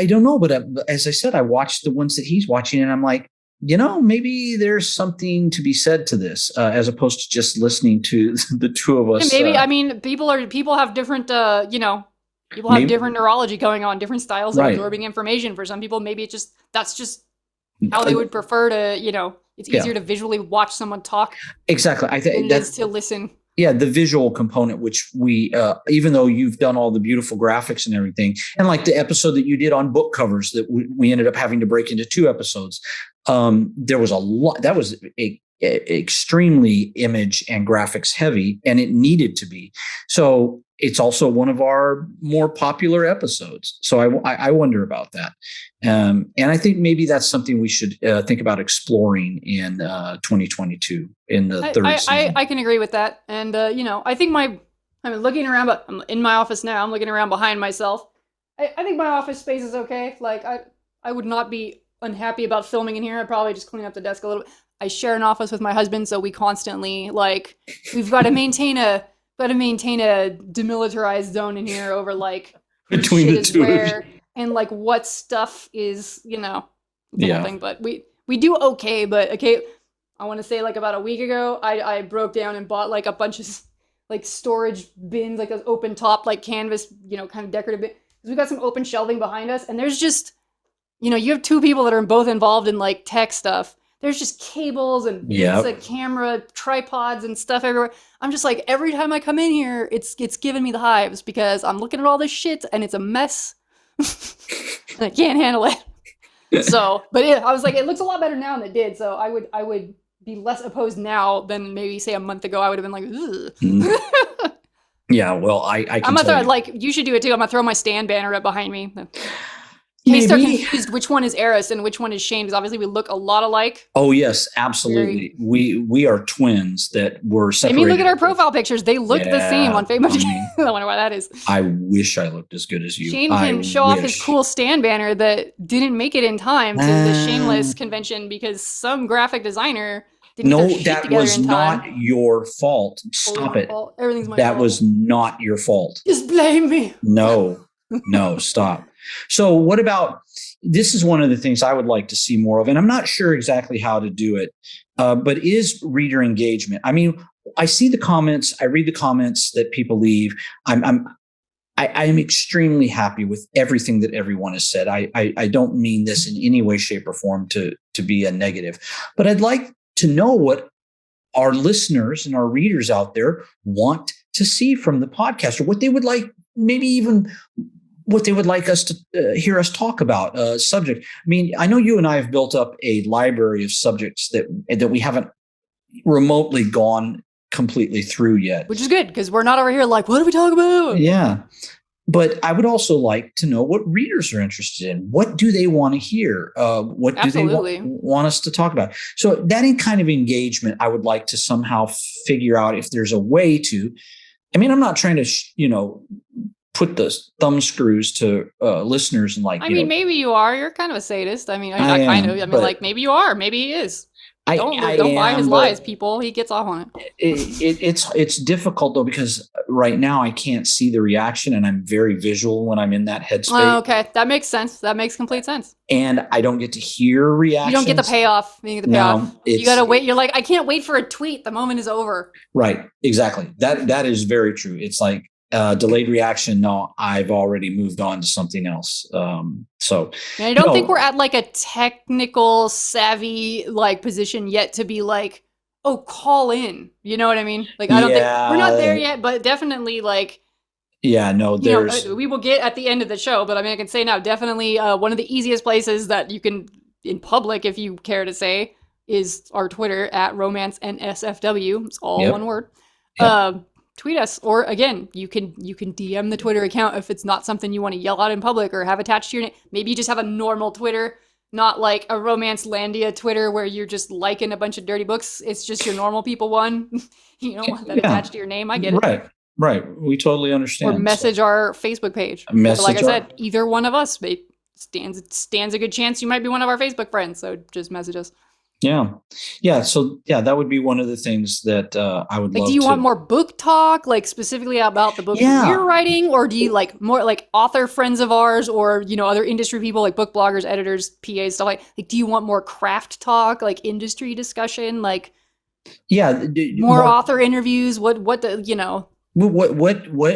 don't know. But as I said, I watched the ones that he's watching and I'm like, maybe there's something to be said to this, as opposed to just listening to the two of us. Yeah, maybe, people have different, people have different neurology going on, different styles of absorbing information. For some people, maybe that's just how they would prefer to, it's easier to visually watch someone talk. Exactly. I think that's to listen. Yeah, the visual component, which we, even though you've done all the beautiful graphics and everything, and like the episode that you did on book covers that we ended up having to break into 2 episodes, there was a lot. That was extremely image and graphics heavy, and it needed to be. So it's also one of our more popular episodes. So I wonder about that. And I think maybe that's something we should think about exploring in 2022 in the third season. I can agree with that. And, I think I'm looking around, but I'm in my office now. I'm looking around behind myself. I think my office space is okay. Like, I would not be unhappy about filming in here. I'd probably just clean up the desk a little bit. I share an office with my husband, so we constantly, we've got to maintain a demilitarized zone in here over between the two and what stuff is the whole thing. But we do okay. But okay, I want to say about a week ago I broke down and bought a bunch of storage bins, those open top canvas kind of decorative bins. We got some open shelving behind us, and there's just you have 2 people that are both involved in tech stuff. There's just cables and camera tripods and stuff everywhere. I'm just every time I come in here, it's giving me the hives because I'm looking at all this shit and it's a mess. And I can't handle it. So, but I was it looks a lot better now than it did. So I would be less opposed now than maybe say a month ago. I would have been ugh. Yeah, well, I can I'm gonna throw, you should do it too. I'm gonna throw my stand banner up behind me. In case they're confused which one is Eris and which one is Shane, because obviously we look a lot alike. Oh yes, absolutely. We are twins that were separated. Look at our profile pictures; they look the same on Facebook. I wonder why that is. I wish I looked as good as you. Shane can show off his cool stand banner that didn't make it in time to the Shameless convention because some graphic designer didn't get their shit together in time. That was not your fault. Stop it. Everything's my fault. That was not your fault. Just blame me. No, stop. So what about, this is one of the things I would like to see more of, and I'm not sure exactly how to do it, but is reader engagement. I see the comments, I read the comments that people leave. I'm extremely happy with everything that everyone has said. I don't mean this in any way, shape, or form to be a negative, but I'd like to know what our listeners and our readers out there want to see from the podcast, or what they would like, maybe even what they would like us to hear us talk about subject. I know you and I have built up a library of subjects that we haven't remotely gone completely through yet. Which is good, because we're not over here what do we talk about? Yeah. But I would also like to know what readers are interested in. What do they want to hear? What do they want us to talk about? So that kind of engagement, I would like to somehow figure out if there's a way to, I'm not trying to, put the thumb screws to listeners and like. I mean, maybe you are. You're kind of a sadist. I mean, not kind of. I mean, like maybe you are. Maybe he is. Don't buy his lies, people. He gets off on it. It's difficult though, because right now I can't see the reaction, and I'm very visual when I'm in that headspace. Oh, okay, that makes sense. That makes complete sense. And I don't get to hear reactions. You don't get the payoff. You gotta wait. You're like, I can't wait for a tweet. The moment is over. Right. Exactly. That is very true. It's like delayed reaction. No, I've already moved on to something else. So and I don't think we're at like a technical savvy like position yet to be like, oh, call in. You know what I mean? Like, I don't think we're not there yet, but definitely like, we will get at the end of the show, but I mean, I can say now, definitely one of the easiest places that you can in public, if you care to say, is our Twitter at Romance NSFW. It's all one word. Yep. Tweet us, or again, you can DM the Twitter account if it's not something you want to yell out in public or have attached to your name. Maybe you just have a normal Twitter, not like a Romancelandia Twitter where you're just liking a bunch of dirty books. It's just your normal people one. You don't want that attached to your name. I get it. Right. We totally understand. Or message our Facebook page. Like I said, either one of us stands a good chance you might be one of our Facebook friends. So just message us. Yeah. So that would be one of the things that I would love. Do you want more book talk, like specifically about the books you're writing, or do you like more like author friends of ours, or other industry people like book bloggers, editors, PAs, stuff like? Do you want more craft talk, like industry discussion, like more author interviews? What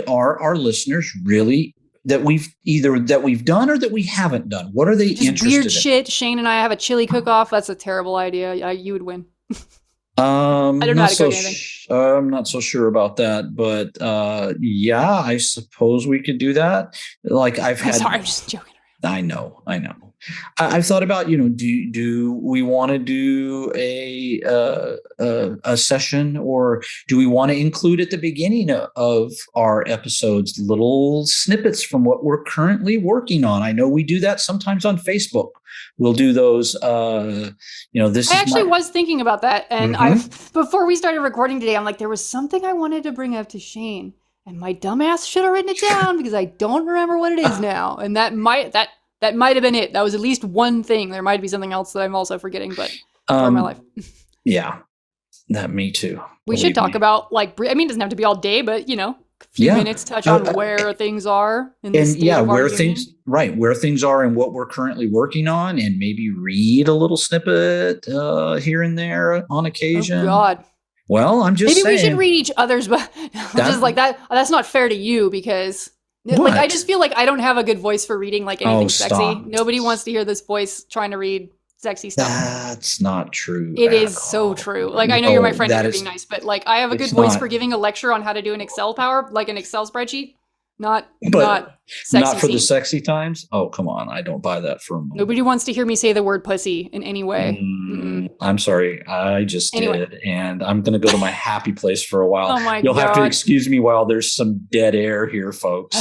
are our listeners really? That we've done or that we haven't done? What are they interested in? Weird shit. Shane and I have a chili cook-off. That's a terrible idea. You would win. I don't know how to cook anything. I'm not so sure about that, but I suppose we could do that. Like I'm just joking around. I know. I've thought about, do we want to do a session, or do we want to include at the beginning of our episodes little snippets from what we're currently working on? I know we do that sometimes on Facebook. We'll do those. I actually was thinking about that, and before we started recording today, I'm like, there was something I wanted to bring up to Shane, and my dumbass should have written it down because I don't remember what it is now, and that might have been it. That was at least one thing. There might be something else that I'm also forgetting, but for my life. Me too. We should talk about it doesn't have to be all day, but a few minutes touch on where things are in the state of our union. Where things are and what we're currently working on, and maybe read a little snippet here and there on occasion. Oh God. Well, I'm just saying. Maybe we should read each other's, but just like that. That's not fair to you because. What? I just feel like I don't have a good voice for reading anything sexy. Stop. Nobody wants to hear this voice trying to read sexy stuff. That's not true. It is so true. I know you're my friend and you're being nice, but I have a good voice for giving a lecture on how to do an Excel an Excel spreadsheet. Not sexy. Not for the sexy times? Oh, come on. I don't buy that for a moment. Nobody wants to hear me say the word pussy in any way. I'm sorry. I just did. And I'm going to go to my happy place for a while. Oh my God. You'll have to excuse me while there's some dead air here, folks.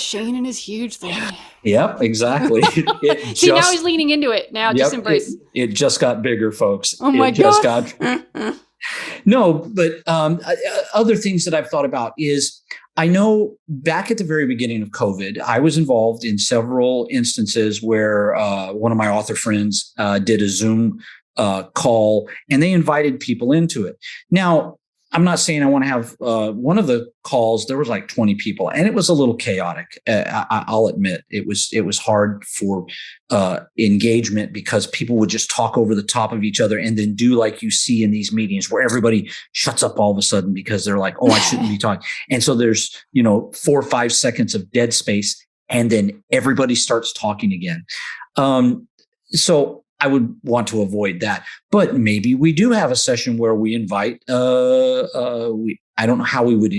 Shane and his huge thing. Yep, exactly. See, now he's leaning into it. Now just embrace. It just got bigger, folks. Oh my God. No, but other things that I've thought about is, I know back at the very beginning of COVID, I was involved in several instances where one of my author friends did a Zoom call, and they invited people into it. Now, I'm not saying I want to have one of the calls. There was 20 people, and it was a little chaotic. I'll admit it was hard for engagement because people would just talk over the top of each other, and then do like you see in these meetings where everybody shuts up all of a sudden because they're like, "Oh, I shouldn't be talking." And so there's 4 or 5 seconds of dead space, and then everybody starts talking again. So I would want to avoid that, but maybe we do have a session where we invite. I don't know how we would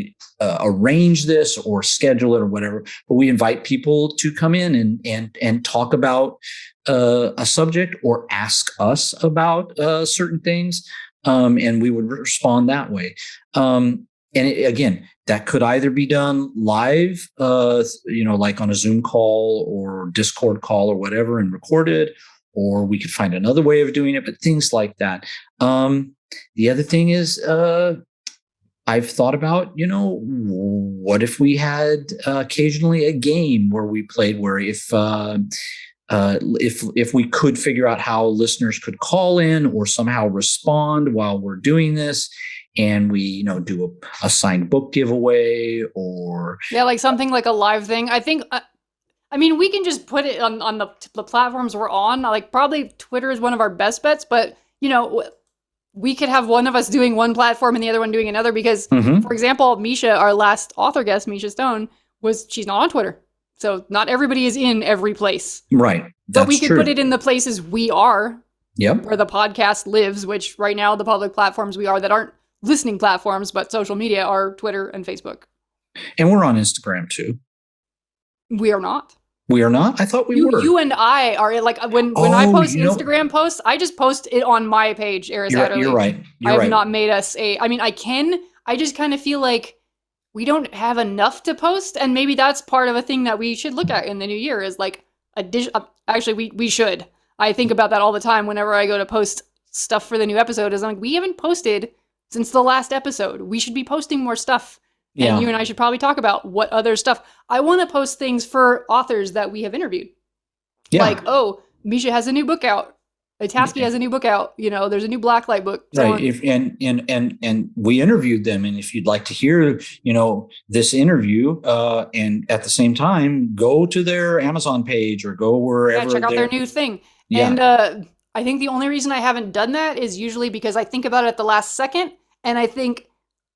arrange this or schedule it or whatever, but we invite people to come in and talk about a subject or ask us about certain things, and we would respond that way. And again, that could either be done live, like on a Zoom call or Discord call or whatever, and recorded. Or we could find another way of doing it, but things like that. The other thing is I've thought about, what if we had occasionally a game where we played, where if we could figure out how listeners could call in or somehow respond while we're doing this, and we, do a signed book giveaway, or like something like a live thing. I think, we can just put it on the platforms we're on. Like probably Twitter is one of our best bets, but we could have one of us doing one platform and the other one doing another, because, for example, Misha, our last author guest, Misha Stone, she's not on Twitter. So not everybody is in every place. Right. But we could put it in the places we are. Yep. Where the podcast lives, which right now the public platforms we are that aren't listening platforms, but social media are Twitter and Facebook. And we're on Instagram too. We are not. We are not? I thought we were. You and I are like, when I post Instagram posts, I just post it on my page, Eris Adderley. You're right. I have not made us I just kind of feel like we don't have enough to post. And maybe that's part of a thing that we should look at in the new year is like actually we should. I think about that all the time whenever I go to post stuff for the new episode, is I'm like, we haven't posted since the last episode. We should be posting more stuff. Yeah. And you and I should probably talk about what other stuff. I want to post things for authors that we have interviewed. Yeah. Like, Misha has a new book out. Itasky has a new book out. There's a new Blacklight book. Right. And we interviewed them. And if you'd like to hear, this interview, and at the same time, go to their Amazon page or go wherever. Yeah, check out their new thing. Yeah. And I think the only reason I haven't done that is usually because I think about it at the last second, and I think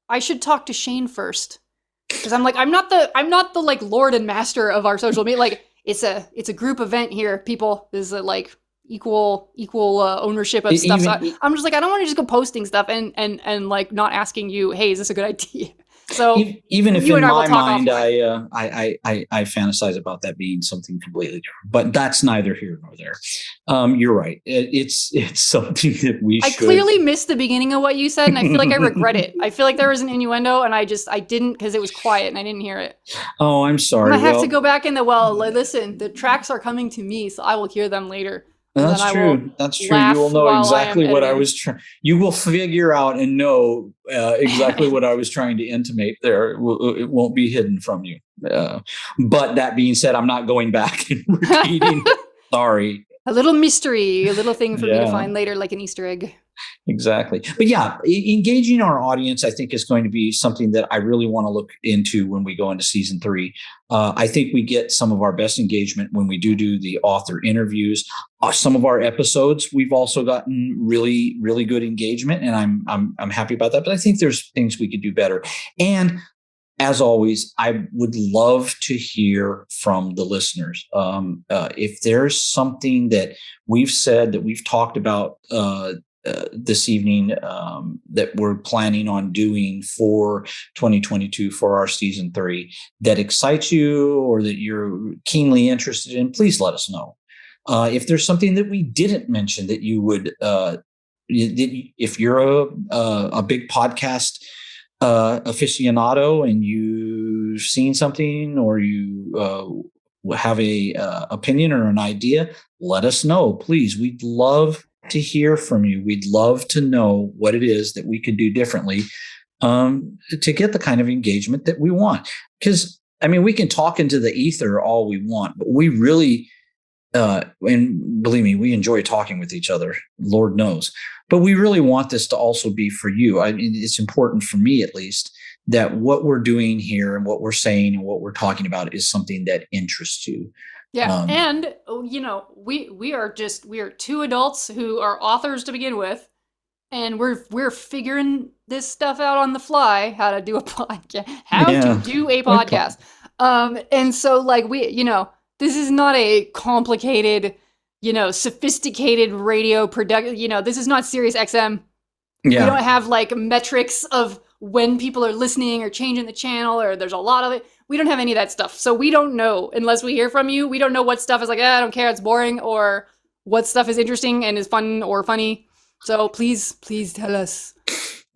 I should talk to Shane first, because I'm like, I'm not the like lord and master of our social media. Like it's a group event here, people. This is like equal ownership of stuff. So I'm just like, I don't want to just go posting stuff and like not asking you, hey, is this a good idea? So even if in my mind I fantasize about that being something completely different, but that's neither here nor there. You're right. It's something that we should. I clearly missed the beginning of what you said, and I feel like I regret it. I feel like there was an innuendo, and I didn't, because it was quiet and I didn't hear it. Oh, I'm sorry. I have to go back in listen, the tracks are coming to me, so I will hear them later. That's true. That's true. You will know exactly what I was trying. You will figure out and know exactly what I was trying to intimate there. It won't be hidden from you. But that being said, I'm not going back and repeating. Sorry. A little mystery, a little thing for me to find later, like an Easter egg. Exactly. But yeah, engaging our audience, I think, is going to be something that I really want to look into when we go into season 3. I think we get some of our best engagement when we do the author interviews. Some of our episodes, we've also gotten really, really good engagement, and I'm happy about that. But I think there's things we could do better. And as always, I would love to hear from the listeners. If there's something that we've said, that we've talked about this evening, that we're planning on doing for 2022 for our season 3 that excites you or that you're keenly interested in, please let us know. If there's something that we didn't mention that you would, if you're a big podcast aficionado and you've seen something, or you have a opinion or an idea, let us know, please. We'd love to hear from you. We'd love to know what it is that we could do differently to get the kind of engagement that we want. Because we can talk into the ether all we want, but we really and believe me, we enjoy talking with each other, Lord knows. But we really want this to also be for you. It's important for me, at least, that what we're doing here and what we're saying and what we're talking about is something that interests you. Yeah. And, we are 2 adults who are authors to begin with, and we're figuring this stuff out on the fly, how to do a podcast, to do a podcast. And so this is not a complicated, sophisticated radio production. This is not Sirius XM. Yeah. We don't have metrics of when people are listening or changing the channel, or there's a lot of it. We don't have any of that stuff. So we don't know, unless we hear from you, we don't know what stuff is I don't care, it's boring, or what stuff is interesting and is fun or funny. So please tell us.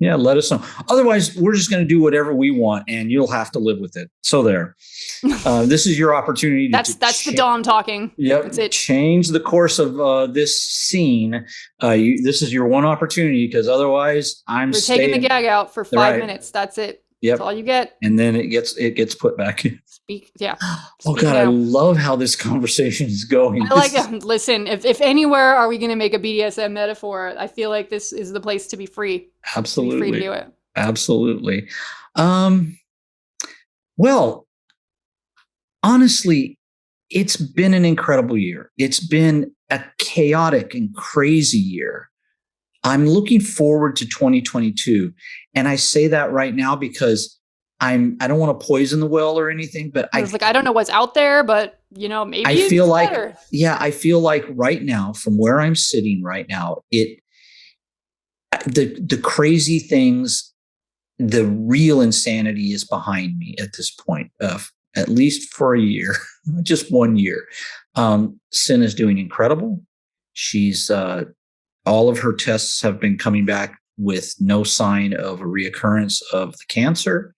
Yeah, let us know. Otherwise, we're just going to do whatever we want, and you'll have to live with it. So there. This is your opportunity. That's the Dom talking. Yep. That's it. Change the course of this scene. This is your one opportunity, because otherwise, We're taking the gag out for 5 minutes. That's it. Yep. That's all you get. And then it gets put back in. Yeah. Oh God, I love how this conversation is going. I like it. Listen, if anywhere are we going to make a BDSM metaphor, I feel like this is the place to be free. Absolutely. To be free to do it. Absolutely. Well, honestly, it's been an incredible year. It's been a chaotic and crazy year. I'm looking forward to 2022. And I say that right now because I don't want to poison the well or anything, but I don't know what's out there, but maybe I feel like, better. I feel like right now, from where I'm sitting right now, the crazy things, the real insanity is behind me at this point, at least for a year, just 1 year. Sin is doing incredible. She's, all of her tests have been coming back with no sign of a reoccurrence of the cancer.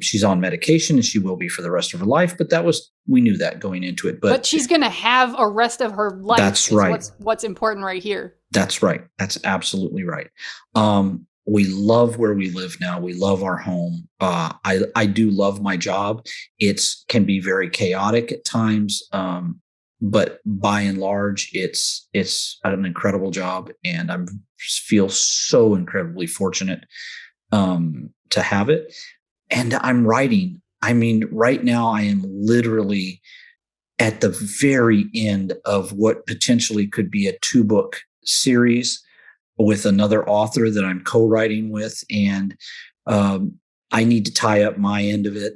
She's on medication and she will be for the rest of her life, but we knew that going into it. But she's going to have a rest of her life. That's right. What's important right here. That's right. That's absolutely right. We love where we live now. We love our home. I do love my job. It can be very chaotic at times. But by and large, it's an incredible job, and I feel so incredibly fortunate to have it. And I'm writing. I mean, right now I am literally at the very end of what potentially could be a 2-book series with another author that I'm co-writing with, and I need to tie up my end of it.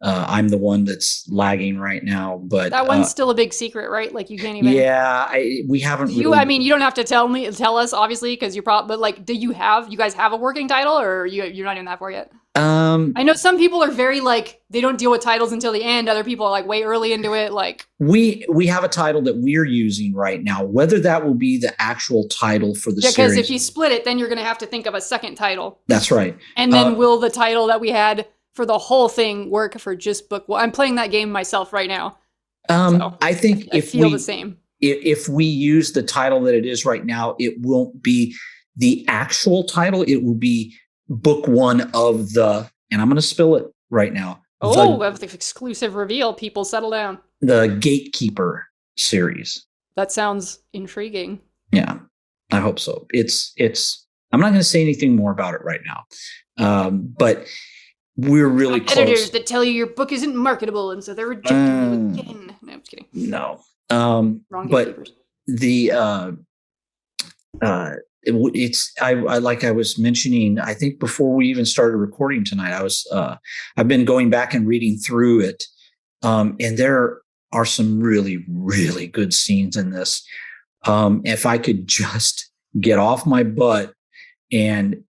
I'm the one that's lagging right now, but that one's still a big secret, right? Like you can't even. Yeah, we haven't. I mean, you don't have to tell us, obviously, because you're probably. But like, do you guys have a working title, or you're not even that far yet? I know some people are very like they don't deal with titles until the end. Other people are like way early into it. Like we have a title that we're using right now. Whether that will be the actual title for the series, because if you split it, then you're going to have to think of a second title. That's right. And then will the title that we had for the whole thing work for just book one? I'm playing that game myself right now. So I think I feel the same. If we use the title that it is right now, it won't be the actual title. It will be book one of the, and I'm going to spill it right now. Oh, the exclusive reveal. People settle down. The Gatekeeper series. That sounds intriguing. Yeah, I hope so. It's, I'm not going to say anything more about it right now. But we're really close. Editors that tell you your book isn't marketable, and so they're rejecting you again. No, I'm just kidding. No. Wrong but the like I was mentioning, I think before we even started recording tonight, I've been going back and reading through it, and there are some really, really good scenes in this. If I could just get off my butt and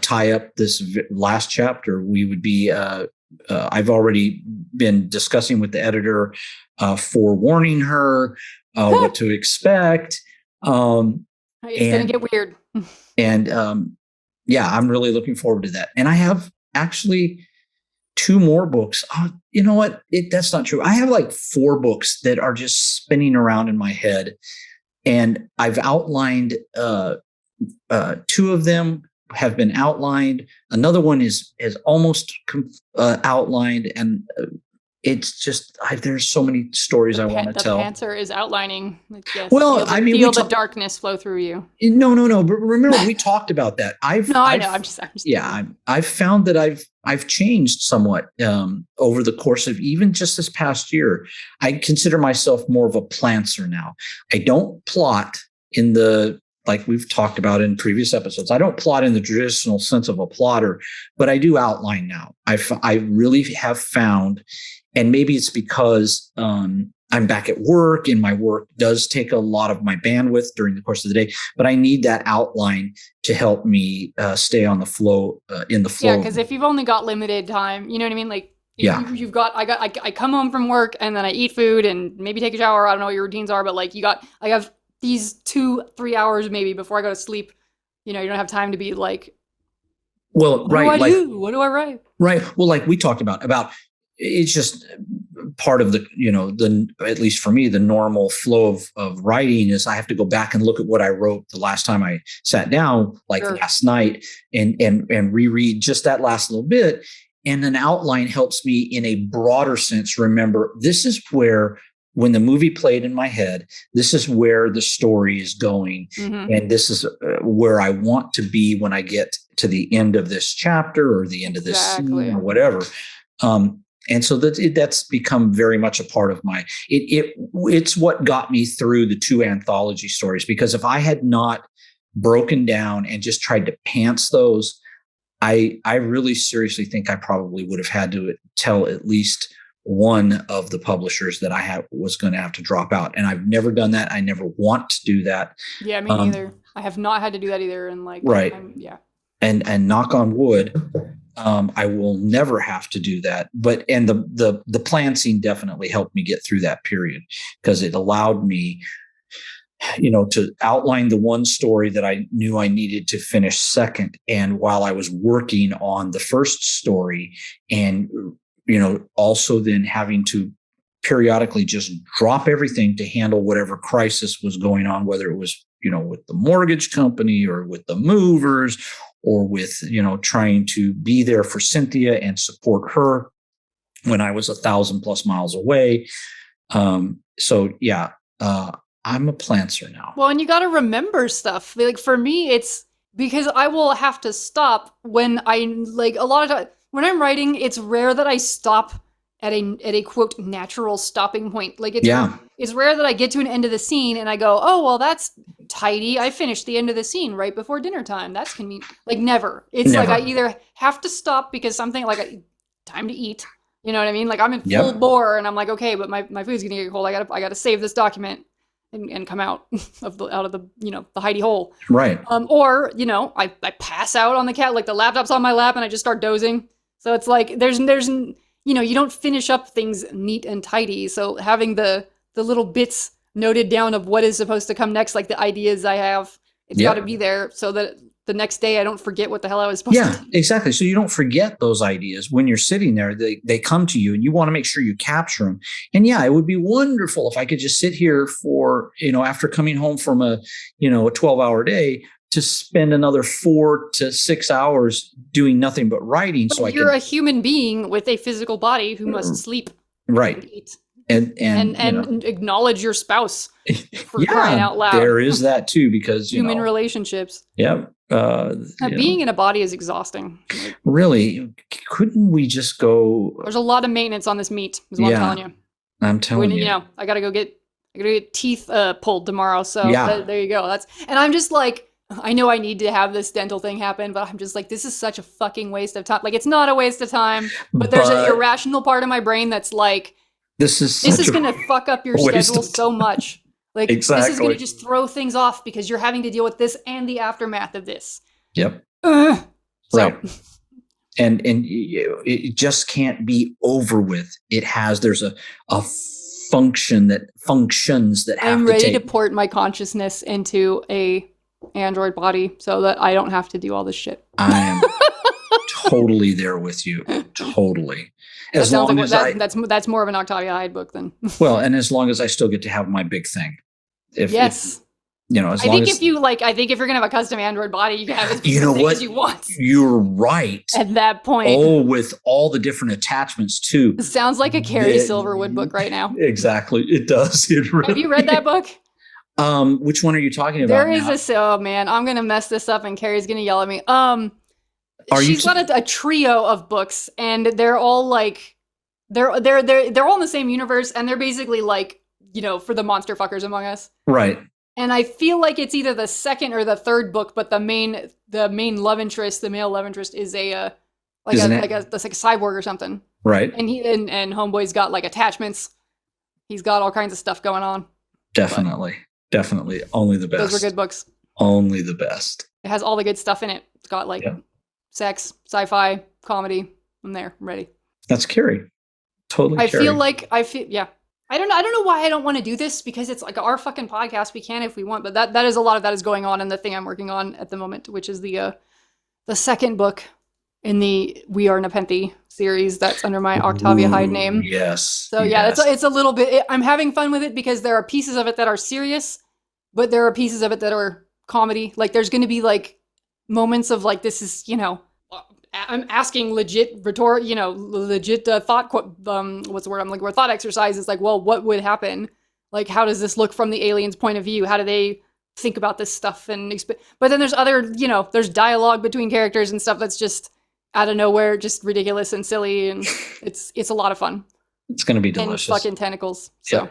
tie up this last chapter, we would be, I've already been discussing with the editor, forewarning her what to expect. It's going to get weird. And I'm really looking forward to that. And I have actually 2 more books. You know what? That's not true. I have like 4 books that are just spinning around in my head. And I've outlined 2 of them have been outlined. Another one is almost outlined, and it's just there's so many stories I want to tell. The Panther is outlining. Yes, well, feel the darkness flow through you. No. But remember, we talked about that. I know. I'm just I've found that I've changed somewhat over the course of even just this past year. I consider myself more of a plantser now. I don't plot in the, like we've talked about in previous episodes, I don't plot in the traditional sense of a plotter, but I do outline now. I really have found, and maybe it's because I'm back at work and my work does take a lot of my bandwidth during the course of the day, but I need that outline to help me stay on the flow, in the flow. Yeah, because if you've only got limited time, you know what I mean? Like, I come home from work and then I eat food and maybe take a shower. I don't know what your routines are, but like I have these 2-3 hours maybe before I go to sleep. You know, you don't have time to be like Well, What right. do I do? What do I write? Right. Well, like we talked about it's just part of the, at least for me, the normal flow of writing is I have to go back and look at what I wrote the last time I sat down, like Sure. last night, and reread just that last little bit. And an outline helps me in a broader sense remember this is where, when the movie played in my head, this is where the story is going. Mm-hmm. And this is where I want to be when I get to the end of this chapter or the end of this scene or whatever. And so that's become very much a part of my, it's what got me through the 2 anthology stories, because if I had not broken down and just tried to pants those, I really seriously think I probably would have had to tell at least one of the publishers that I was going to have to drop out. And I've never done that. I never want to do that. Yeah, me neither. I have not had to do that either. And right. And knock on wood, I will never have to do that. But the plan scene definitely helped me get through that period, because it allowed me, to outline the one story that I knew I needed to finish second. And while I was working on the first story, and also then having to periodically just drop everything to handle whatever crisis was going on, whether it was with the mortgage company or with the movers, or with, trying to be there for Cynthia and support her when I was 1,000+ miles away. So yeah, I'm a plantser now. Well, and you got to remember stuff. Like for me, it's because I will have to stop when a lot of times when I'm writing, it's rare that I stop at a quote natural stopping point. Like it's rare that I get to an end of the scene and I go, oh, well, that's tidy. I finished the end of the scene right before dinner time. That's convenient. Like never. It's never. like I either have to stop because something time to eat. You know what I mean? Like I'm in full bore and I'm like, okay, but my food's gonna get cold. I gotta save this document and come out of the the hidey hole. Right. Or I pass out on the couch, like the laptop's on my lap and I just start dozing. So it's like there's you don't finish up things neat and tidy. So having the little bits noted down of what is supposed to come next, like the ideas I have, it's got to be there so that the next day I don't forget what the hell I was supposed to do. Yeah, exactly. So you don't forget those ideas when you're sitting there. They come to you and you want to make sure you capture them. And yeah, it would be wonderful if I could just sit here for, after coming home from a 12-hour day, to spend another 4 to 6 hours doing nothing but writing. But you're a human being with a physical body who must sleep, right, and eat, and acknowledge your spouse for crying out loud. There is that too, because human relationships. Yeah. Being in a body is exhausting. Really, couldn't we just go? There's a lot of maintenance on this meat. Is what I'm telling you. I'm telling you. I gotta go get teeth pulled tomorrow. So there you go. And I'm just like, I know I need to have this dental thing happen, but I'm just like, this is such a fucking waste of time. Like, it's not a waste of time, but there's an irrational part of my brain that's like, this is going to fuck up your schedule so much. Like, this is going to just throw things off because you're having to deal with this and the aftermath of this. Yep. Right. And it just can't be over with. There's a functions that have I'm ready to port my consciousness into a Android body so that I don't have to do all this shit. I am totally there with you. Totally. As long as that's more of an Octavia Hyde book than. Well, and as long as I still get to have my big thing. If if you're gonna have a custom Android body, you can have as big as you want. You're right. At that point. Oh, with all the different attachments too. It sounds like a Carrie Silverwood book right now. Exactly. It does. It really. Have you read that book? Which one are you talking about? There is oh man, I'm gonna mess this up and Carrie's gonna yell at me. She's got a trio of books and they're all like they're all in the same universe and they're basically like, for the monster fuckers among us. Right. And I feel like it's either the second or the third book, but the main love interest, the male love interest is a cyborg or something. Right. And and Homeboy's got like attachments. He's got all kinds of stuff going on. Definitely. Definitely. Only the best. Those were good books. Only the best. It has all the good stuff in it. It's got like sex, sci-fi, comedy. I'm there. I'm ready. That's Carrie. Totally Carrie. I don't know why I don't want to do this because it's like our fucking podcast. We can if we want, but that is a lot of that is going on in the thing I'm working on at the moment, which is the second book in the We Are Nepenthe series that's under my Octavia Hyde name. Yes. So yeah, it's a little bit. I'm having fun with it because there are pieces of it that are serious, but there are pieces of it that are comedy. Like there's going to be like moments of like this is I'm asking legit legit thought. What's the word I'm looking for? Thought exercises. Like, well, what would happen? Like, how does this look from the aliens' point of view? How do they think about this stuff? But then there's other, there's dialogue between characters and stuff that's just out of nowhere, just ridiculous and silly, and it's a lot of fun. It's going to be delicious. And fucking tentacles. So yeah,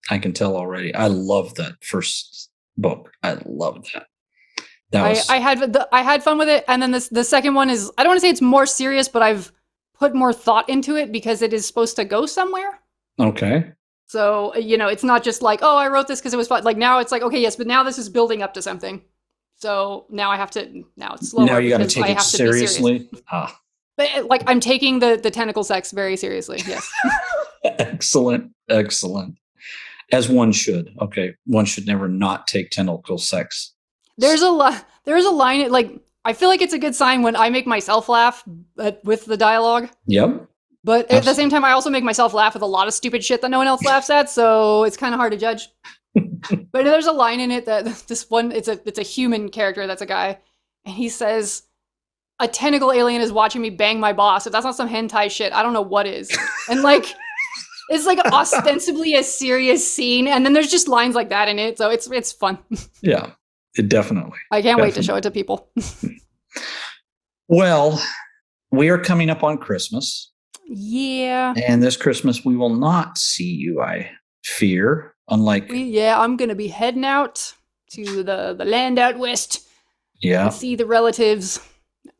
I can tell already. I love that first book. I love that. I had fun with it, and then the second one is, I don't want to say it's more serious, but I've put more thought into it because it is supposed to go somewhere. Okay. So it's not just like, oh, I wrote this because it was fun. Like now it's like, okay, yes, but now this is building up to something. So now I have to. Now it's slower. Now you got to take it seriously. But like I'm taking the tentacle sex very seriously. Yes. Excellent. As one should. Okay, one should never not take tentacle sex. There's a line, like, I feel like it's a good sign when I make myself laugh with the dialogue. Yep. But at the same time, I also make myself laugh with a lot of stupid shit that no one else laughs at, so it's kind of hard to judge. But there's a line in it that it's a human character that's a guy, and he says, a tentacle alien is watching me bang my boss. If that's not some hentai shit, I don't know what is. And like, it's like ostensibly a serious scene, and then there's just lines like that in it, so it's fun. Yeah. Definitely. I can't wait to show it to people. Well, we are coming up on Christmas. Yeah. And this Christmas, we will not see you, I fear. Unlike... I'm going to be heading out to the land out west. Yeah. To see the relatives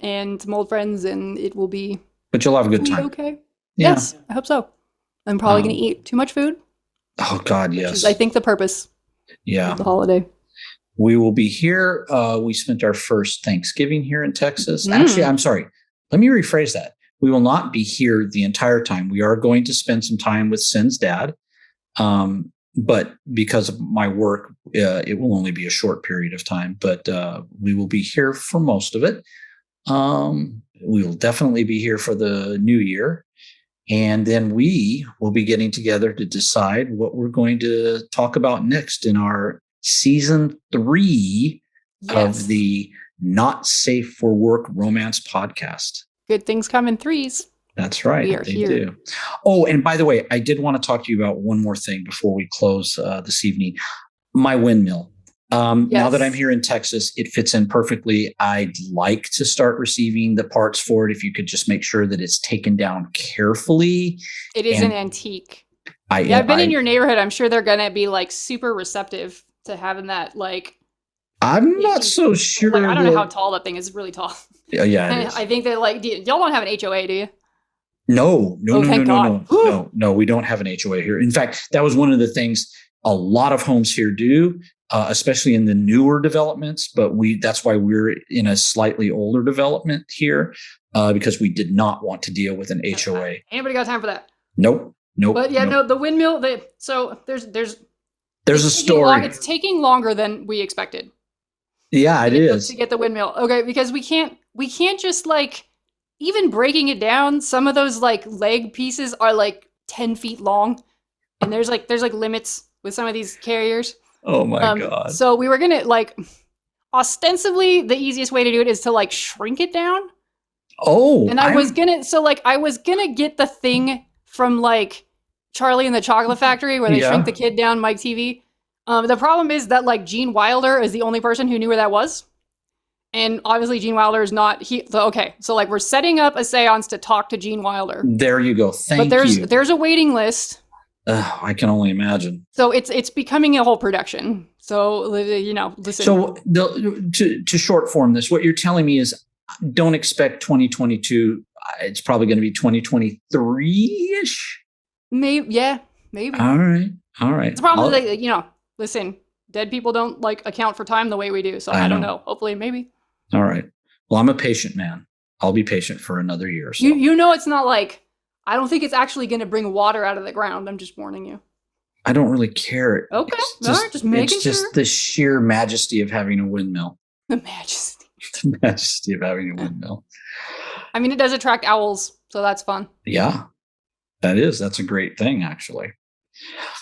and some old friends, and it will be... But you'll have a good time. Okay. Yeah. Yes, I hope so. I'm probably going to eat too much food. Oh, God, yes. Which is, I think, the purpose of the holiday. We will be here. We spent our first Thanksgiving here in Texas. Actually, I'm sorry. Let me rephrase that. We will not be here the entire time. We are going to spend some time with Sin's dad. But because of my work, it will only be a short period of time. But we will be here for most of it. We will definitely be here for the new year. And then we will be getting together to decide what we're going to talk about next in our Season 3 of the Not Safe for Work Romance Podcast. Good things come in threes. That's right. We are here. Do. Oh, and by the way, I did want to talk to you about one more thing before we close this evening. My windmill. Now that I'm here in Texas, it fits in perfectly. I'd like to start receiving the parts for it. If you could just make sure that it's taken down carefully. It is an antique. I've been in your neighborhood. I'm sure they're going to be like super receptive to having that. Like, I'm not so sure. Like, I don't know how tall that thing is. It's really tall. Yeah. I think that like, y'all don't have an HOA, do you? No, we don't have an HOA here. In fact, that was one of the things a lot of homes here do, especially in the newer developments. But that's why we're in a slightly older development here, because we did not want to deal with an HOA. Anybody got time for that? Nope. But the windmill. So there's a story. It's taking longer than we expected. Yeah, it is to get the windmill. Okay, because we can't just like, even breaking it down, some of those like leg pieces are like 10 feet long, and there's like limits with some of these carriers. Oh my God. So we were gonna like, ostensibly the easiest way to do it is to like shrink it down. Oh. And I was gonna get the thing from like Charlie and the Chocolate Factory where they shrink the kid down, Mike TV. The problem is that like Gene Wilder is the only person who knew where that was. And obviously Gene Wilder is not so like we're setting up a seance to talk to Gene Wilder. There you go. Thank you. But there's a waiting list. I can only imagine. So it's becoming a whole production. So listen. So to short form this, what you're telling me is don't expect 2022. It's probably going to be 2023-ish. Maybe. All right. It's probably listen, dead people don't like account for time the way we do. So I don't know. Hopefully, maybe. All right. Well, I'm a patient man. I'll be patient for another year. So. It's not like, I don't think it's actually going to bring water out of the ground. I'm just warning you. I don't really care. Okay. Just making sure. It's just the sheer majesty of having a windmill. The majesty. The majesty of having a windmill. I mean, it does attract owls, so that's fun. Yeah, that's a great thing, actually.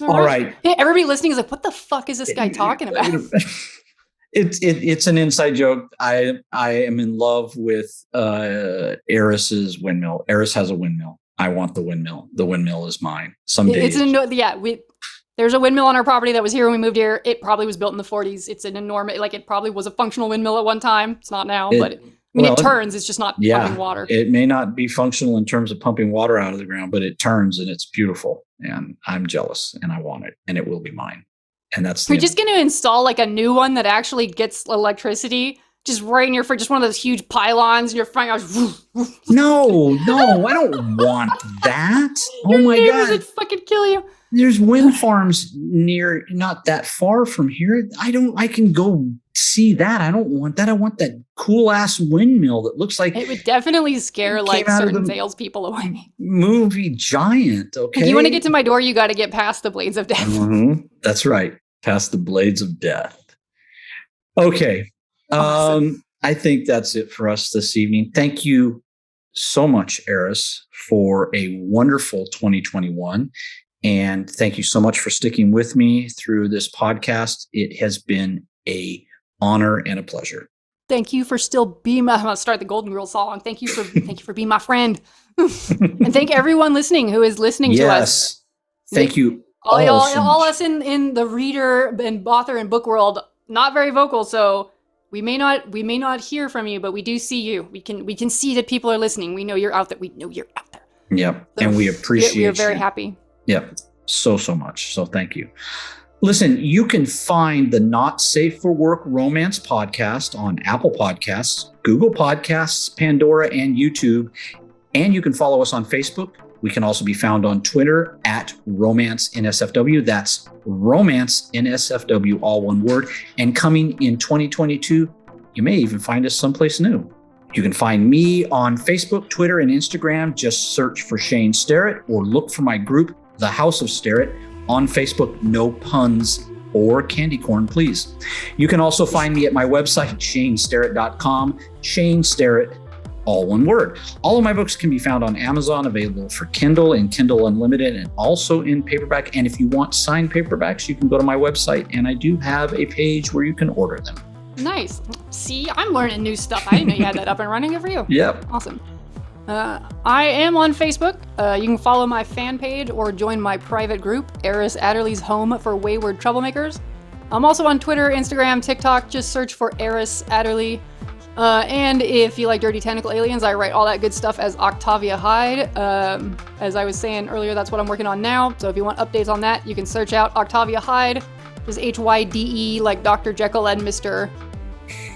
All right. Hey, everybody listening is like, what the fuck is this guy talking about? It's an inside joke. I am in love with Eris's windmill. Eris has a windmill. I want the windmill. The windmill is mine. Someday. There's a windmill on our property that was here when we moved here. It probably was built in the 40s. It's an enormous, it probably was a functional windmill at one time. It's not now, but it turns. It's just not pumping water. It may not be functional in terms of pumping water out of the ground, but it turns and it's beautiful. And I'm jealous and I want it and it will be mine. And that's we're just going to install a new one that actually gets electricity just right in your front, just one of those huge pylons in your front yard. No, I don't want that. Your oh my neighbors God. would fucking kill you. There's wind farms near, not that far from here. I can go see that. I don't want that. I want that cool ass windmill that looks like it would definitely scare certain salespeople away. Movie giant. Okay. If you want to get to my door, you got to get past the blades of death. Mm-hmm. That's right. Past the blades of death. Okay. Awesome. I think that's it for us this evening. Thank you so much, Eris, for a wonderful 2021. And thank you so much for sticking with me through this podcast. It has been an honor and a pleasure. Thank you for still being I'm going to start the Golden Girl song. Thank you for being my friend. And thank everyone listening who is listening to us. Thank you. All us in the reader and author and book world, not very vocal, so we may not hear from you, but we do see you. We can see that people are listening. We know you're out there. We know you're out there. Yep. So and we appreciate we are very happy. Yep. So much. So thank you. Listen, you can find the Not Safe for Work Romance Podcast on Apple Podcasts, Google Podcasts, Pandora, and YouTube. And you can follow us on Facebook. We can also be found on Twitter at Romance NSFW. That's Romance NSFW, all one word. And coming in 2022, you may even find us someplace new. You can find me on Facebook, Twitter, and Instagram. Just search for Shane Sterrett or look for my group, The House of Sterrett, on Facebook. No puns or candy corn, please. You can also find me at my website, shanesterrett.com. Shane Sterrett, all one word. All of my books can be found on Amazon, available for Kindle and Kindle Unlimited, and also in paperback. And if you want signed paperbacks, you can go to my website, and I do have a page where you can order them. Nice. See, I'm learning new stuff. I didn't know you had that up and running. Good for you. Yep. Awesome. I am on Facebook. You can follow my fan page or join my private group, Eris Adderley's Home for Wayward Troublemakers. I'm also on Twitter, Instagram, TikTok. Just search for Eris Adderley. And if you like Dirty Tentacle Aliens, I write all that good stuff as Octavia Hyde. As I was saying earlier, that's what I'm working on now. So if you want updates on that, you can search out Octavia Hyde. Just HYDE, like Dr. Jekyll and Mr.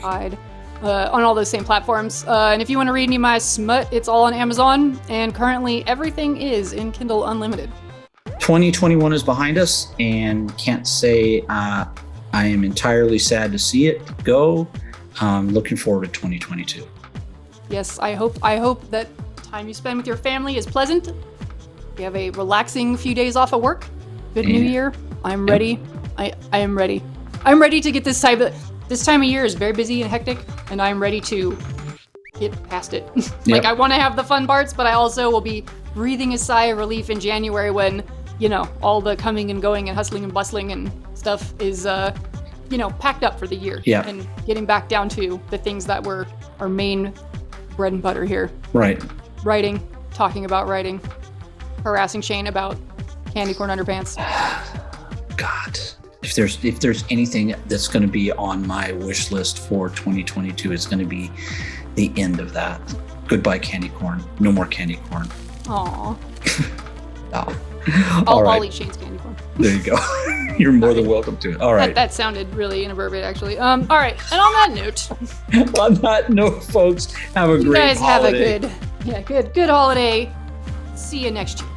Hyde. On all those same platforms. And if you want to read any of my smut, it's all on Amazon. And currently, everything is in Kindle Unlimited. 2021 is behind us, and can't say I am entirely sad to see it go. Looking forward to 2022. Yes, I hope that the time you spend with your family is pleasant. You have a relaxing few days off of work. Good New Year. I'm ready. I am ready. I'm ready to get this time. This time of year is very busy and hectic, and I'm ready to get past it. I want to have the fun parts, but I also will be breathing a sigh of relief in January when, all the coming and going and hustling and bustling and stuff is, packed up for the year. Yeah. And getting back down to the things that were our main bread and butter here. Right. Writing, talking about writing, harassing Shane about candy corn underpants. God. If there's anything that's going to be on my wish list for 2022, it's going to be the end of that. Goodbye, candy corn. No more candy corn. Aww. Oh. I'll eat Shane's candy corn. There you go. You're more than welcome to it. All right. That sounded really inappropriate, actually. All right. And on that note. On that note, folks, have a great holiday. You guys have a good holiday. See you next year.